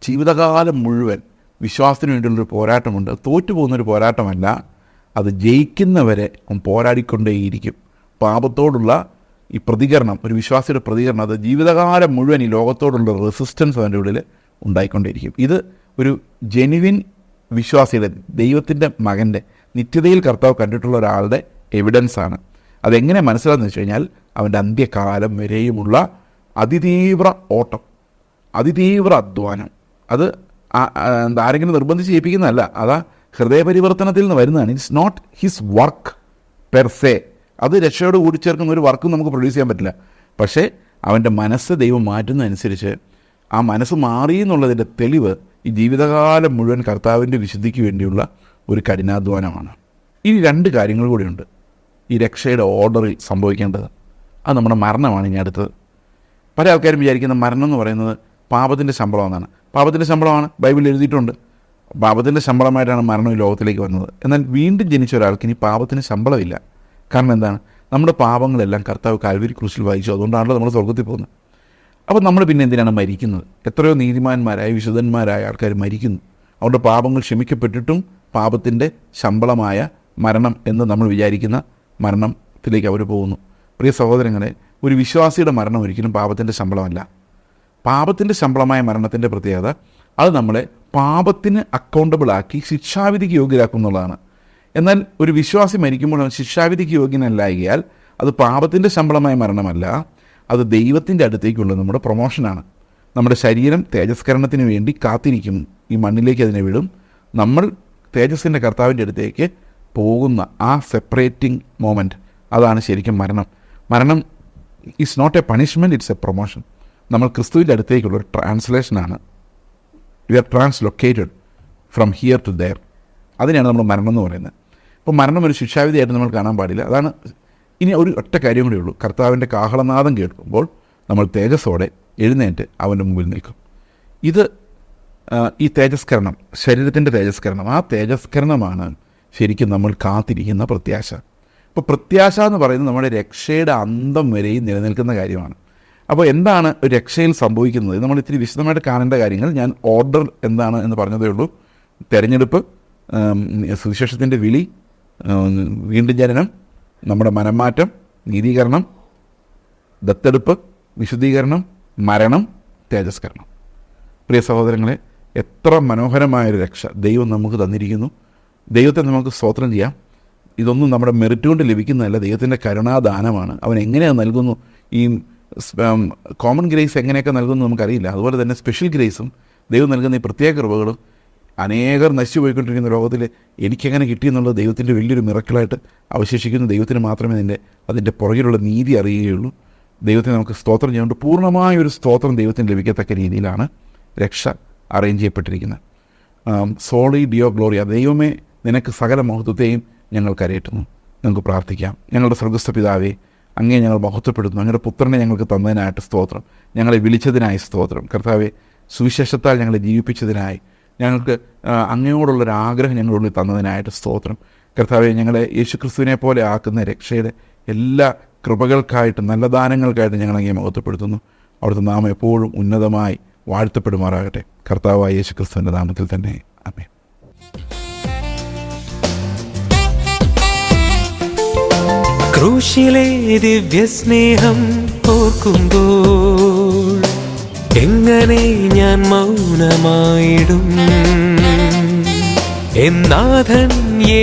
ജീവിതകാലം മുഴുവൻ വിശ്വാസത്തിന് വേണ്ടിയുള്ളൊരു പോരാട്ടമുണ്ട്. തോറ്റുപോകുന്നൊരു പോരാട്ടമല്ല, അത് ജയിക്കുന്നവരെ പോരാടിക്കൊണ്ടേയിരിക്കും. പാപത്തോടുള്ള ഈ പ്രതികരണം, ഒരു വിശ്വാസിയുടെ പ്രതികരണം, അത് ജീവിതകാലം മുഴുവൻ ഈ ലോകത്തോടുള്ള റെസിസ്റ്റൻസ് അവൻ്റെ ഉള്ളിൽ ഉണ്ടായിക്കൊണ്ടേയിരിക്കും. ഇത് ഒരു ജെനുവിൻ വിശ്വാസിയുടെ, ദൈവത്തിൻ്റെ മകൻ്റെ, നിത്യതയിൽ കർത്താവ് കണ്ടിട്ടുള്ള ഒരാളുടെ എവിഡൻസാണ്. അതെങ്ങനെ മനസ്സിലാകുന്ന വെച്ച് കഴിഞ്ഞാൽ അവൻ്റെ അന്ത്യകാലം വരെയുമുള്ള അതിതീവ്ര ഓട്ടം, അതിതീവ്ര അധ്വാനം. അത് ആരെങ്കിലും നിർബന്ധിച്ച് ചെയ്യിപ്പിക്കുന്നതല്ല, അതാ ഹൃദയപരിവർത്തനത്തിൽ നിന്ന് വരുന്നതാണ്. It's not his work per se. അത് രക്ഷയോട് കൂടിച്ചേർക്കുന്ന ഒരു വർക്കും നമുക്ക് പ്രൊഡ്യൂസ് ചെയ്യാൻ പറ്റില്ല. പക്ഷേ അവൻ്റെ മനസ്സ് ദൈവം മാറ്റുന്നതനുസരിച്ച് ആ മനസ്സ് മാറി എന്നുള്ളതിൻ്റെ തെളിവ് ഈ ജീവിതകാലം മുഴുവൻ കർത്താവിൻ്റെ വിശുദ്ധിക്ക് വേണ്ടിയുള്ള ഒരു കഠിനാധ്വാനമാണ്. ഇനി 2 കാര്യങ്ങൾ കൂടിയുണ്ട് ഈ രക്ഷയുടെ ഓർഡറിൽ സംഭവിക്കേണ്ടത്. അത് നമ്മുടെ മരണമാണ്. ഇനി അടുത്തത്, പല ആൾക്കാരും വിചാരിക്കുന്ന മരണം എന്ന് പറയുന്നത് പാപത്തിൻ്റെ ശമ്പളമെന്നാണ്. പാപത്തിൻ്റെ ശമ്പളമാണ്, ബൈബിളിൽ എഴുതിയിട്ടുണ്ട്. പാപത്തിൻ്റെ ശമ്പളമായിട്ടാണ് മരണം ഈ ലോകത്തിലേക്ക് വന്നത്. എന്നാൽ വീണ്ടും ജനിച്ച ഒരാൾക്ക് ഇനി പാപത്തിന് ശമ്പളമില്ല. കാരണം എന്താണ്? നമ്മുടെ പാപങ്ങളെല്ലാം കർത്താവ് കാൽവരി ക്രൂശിൽ വഹിച്ചു. അതുകൊണ്ടാണല്ലോ നമ്മൾ സ്വർഗ്ഗത്തിൽ പോകുന്നത്. അപ്പോൾ നമ്മൾ പിന്നെ എന്തിനാണ് മരിക്കുന്നത്? എത്രയോ നീതിമാന്മാരായ വിശുദ്ധന്മാരായ ആൾക്കാർ മരിക്കുന്നു. അവരുടെ പാപങ്ങൾ ക്ഷമിക്കപ്പെട്ടിട്ടും പാപത്തിൻ്റെ ശമ്പളമായ മരണം എന്ന് നമ്മൾ വിചാരിക്കുന്ന മരണത്തിലേക്ക് അവർ പോകുന്നു. പ്രിയ സഹോദരങ്ങളെ, ഒരു വിശ്വാസിയുടെ മരണം ഒരിക്കലും പാപത്തിൻ്റെ ശമ്പളമല്ല. പാപത്തിൻ്റെ ശമ്പളമായ മരണത്തിൻ്റെ പ്രത്യേകത അത് നമ്മളെ പാപത്തിന് അക്കൗണ്ടബിളാക്കി ശിക്ഷാവിധിക്ക് യോഗ്യരാക്കും എന്നുള്ളതാണ്. എന്നാൽ ഒരു വിശ്വാസി മരിക്കുമ്പോൾ അവൻ ശിക്ഷാവിധിക്ക് യോഗ്യനല്ലായാൽ അത് പാപത്തിൻ്റെ ശമ്പളമായ മരണമല്ല, അത് ദൈവത്തിൻ്റെ അടുത്തേക്കുള്ള നമ്മുടെ പ്രൊമോഷനാണ്. നമ്മുടെ ശരീരം തേജസ്കരണത്തിന് വേണ്ടി കാത്തിരിക്കും. ഈ മണ്ണിലേക്ക് അതിനെ വിടും. നമ്മൾ തേജസ്സിൻ്റെ കർത്താവിൻ്റെ അടുത്തേക്ക് പോകുന്ന ആ സെപ്പറേറ്റിംഗ് മോമെൻറ്റ്, അതാണ് ശരിക്കും മരണം. മരണം it's not a punishment, it's a promotion. നമ്മൾ ക്രിസ്തുവിൻ്റെ അടുത്തേക്കുള്ള ഒരു ട്രാൻസ്ലേഷനാണ്. We are translocated from here to there. അതിനെയാണ് നമ്മൾ മരണം എന്ന് പറയുന്നത്. അപ്പോൾ മരണം ഒരു ശിക്ഷാവിധിയായിട്ട് നമ്മൾ കാണാൻ പാടില്ല. അതാണ്. ഇനി ഒരു ഒറ്റ കാര്യം കൂടെ ഉള്ളൂ. കർത്താവിൻ്റെ കാഹളനാദം കേൾക്കുമ്പോൾ നമ്മൾ തേജസ്സോടെ എഴുന്നേറ്റ് അവൻ്റെ മുമ്പിൽ നിൽക്കും. ഇത് ഈ തേജസ്കരണം, ശരീരത്തിൻ്റെ തേജസ്കരണം, ആ തേജസ്കരണമാണ് ശരിക്കും നമ്മൾ കാത്തിരിക്കുന്ന പ്രത്യാശ. ഇപ്പോൾ പ്രത്യാശ എന്ന് പറയുന്നത് നമ്മുടെ രക്ഷയുടെ അന്തം വരെയും നിലനിൽക്കുന്ന കാര്യമാണ്. അപ്പോൾ എന്താണ് ഒരു രക്ഷയിൽ സംഭവിക്കുന്നത്? നമ്മൾ ഇത്തിരി വിശദമായിട്ട് കാണേണ്ട കാര്യങ്ങൾ ഞാൻ ഓർഡർ എന്താണ് എന്ന് പറഞ്ഞതേ ഉള്ളൂ. തെരഞ്ഞെടുപ്പ്, സുവിശേഷത്തിൻ്റെ വിളി, വീണ്ടും ജനനം, നമ്മുടെ മനംമാറ്റം, നീതീകരണം, ദത്തെടുപ്പ്, വിശുദ്ധീകരണം, മരണം, തേജസ്കരണം. പ്രിയ സഹോദരങ്ങളെ, എത്ര മനോഹരമായൊരു രക്ഷ ദൈവം നമുക്ക് തന്നിരിക്കുന്നു. ദൈവത്തെ നമുക്ക് സ്തോത്രം ചെയ്യാം. ഇതൊന്നും നമ്മുടെ മെറിറ്റ് കൊണ്ട് ലഭിക്കുന്നതല്ല, ദൈവത്തിൻ്റെ കരുണാദാനമാണ്. അവൻ എങ്ങനെയാണ് നൽകുന്നു? ഈ കോമൺ ഗ്രേസ് എങ്ങനെയൊക്കെ നൽകുന്നു നമുക്കറിയില്ല. അതുപോലെ തന്നെ സ്പെഷ്യൽ ഗ്രേസും ദൈവം നൽകുന്ന ഈ പ്രത്യേക കൃപകളും അനേകർ നശിച്ചു പോയിക്കൊണ്ടിരിക്കുന്ന ലോകത്തിൽ എനിക്കെങ്ങനെ കിട്ടിയെന്നുള്ളത് ദൈവത്തിൻ്റെ വലിയൊരു മിറക്കിളായിട്ട് അവശേഷിക്കുന്നു. ദൈവത്തിന് മാത്രമേ അതിൻ്റെ പുറകിലുള്ള നീതി അറിയുകയുള്ളൂ. ദൈവത്തിന് നമുക്ക് സ്തോത്രം ചെയ്യുന്നുണ്ട്. പൂർണ്ണമായൊരു സ്തോത്രം ദൈവത്തിന് ലഭിക്കത്തക്ക രീതിയിലാണ് രക്ഷ അറേഞ്ച് ചെയ്യപ്പെട്ടിരിക്കുന്നത്. സോളി ഡിയോ ഗ്ലോറിയ, ദൈവമേ നിനക്ക് സകല മഹത്വത്തെയും ഞങ്ങൾ കരയറ്റുന്നു. ഞങ്ങൾക്ക് പ്രാർത്ഥിക്കാം. ഞങ്ങളുടെ സ്വർഗ്ഗസ്ഥ പിതാവേ, അങ്ങേ ഞങ്ങൾ മഹത്വപ്പെടുത്തുന്നു. അങ്ങയുടെ പുത്രനെ ഞങ്ങൾക്ക് തന്നതിനായിട്ട് സ്തോത്രം. ഞങ്ങളെ വിളിച്ചതിനായി സ്തോത്രം. കർത്താവെ, സുവിശേഷത്താൽ ഞങ്ങളെ ജീവിപ്പിച്ചതിനായി, ഞങ്ങൾക്ക് അങ്ങയോടുള്ളൊരാഗ്രഹം ഞങ്ങളുള്ളിൽ തന്നതിനായിട്ട് സ്തോത്രം. കർത്താവെ, ഞങ്ങളെ യേശുക്രിസ്തുവിനെ പോലെ ആക്കുന്ന രക്ഷയുടെ എല്ലാ കൃപകൾക്കായിട്ട്, നല്ല ദാനങ്ങൾക്കായിട്ട് ഞങ്ങളങ്ങേ മഹത്വപ്പെടുത്തുന്നു. അവിടുത്തെ നാമം എപ്പോഴും ഉന്നതമായി വാഴ്ത്തപ്പെടുമാറാകട്ടെ. കർത്താവായ യേശുക്രിസ്തുവിൻ്റെ നാമത്തിൽ തന്നെ. ആമേൻ. ക്രൂശിലെ ദിവ്യസ്നേഹം ഓർക്കുമ്പോൾ എങ്ങനെ ഞാൻ മൗനമായിടും? എന്നാഥൻ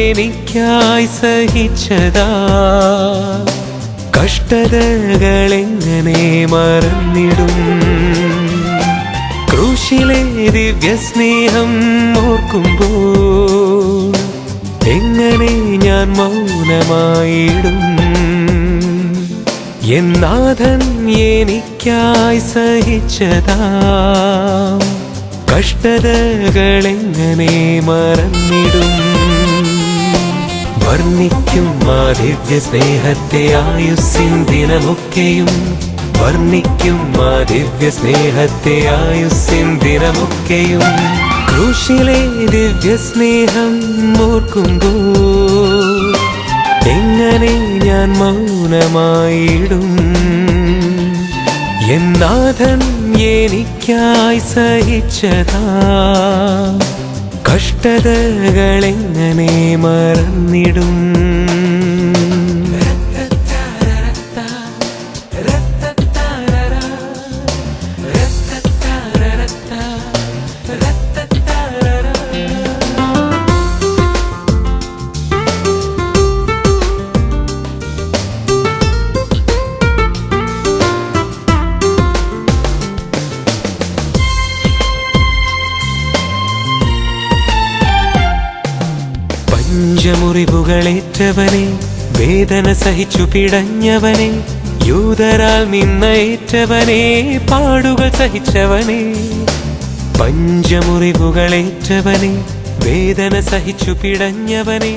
എനിക്കായി സഹിച്ചതാ കഷ്ടതകളെങ്ങനെ മറന്നിടും? ക്രൂശിലെ ദിവ്യസ്നേഹം ഓർക്കുമ്പോൾ എങ്ങനെ ഞാൻ മൗനമായിടും? എന്നാഥൻ എനിക്കായി സഹിച്ചതാ കഷ്ടതകളെങ്ങനെ മറന്നിടും? വർണ്ണിക്കും ആ ദിവ്യ സ്നേഹത്തെ ആയുസ്സിൻ ദിനമൊക്കെയും, വർണ്ണിക്കും ആ ദിവ്യ സ്നേഹത്തെ ആയുസ്സിൻ ദിനമൊക്കെയും. ക്രൂശിലെ ദിവ്യ സ്നേഹം ഓർക്കുമ്പോൾ എങ്ങനെ ഞാൻ മൗനമായിടും? എന്നാഥൻ എനിക്കായി സഹിച്ചതാ കഷ്ടതകളെങ്ങനെ മറന്നിടും? പഞ്ചമുറിവുകളേറ്റവനെ, വേദന സഹിച്ചു പിടഞ്ഞവനെ, യൂതരാൽ നിന്നേറ്റവനെ, പാടുകൾ സഹിച്ചവനെ. പഞ്ചമുറിവുകളേറ്റവനെ, വേദന സഹിച്ചു പിടഞ്ഞവനെ,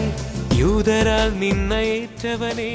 യൂതരാൽ നിന്നേറ്റവനെ.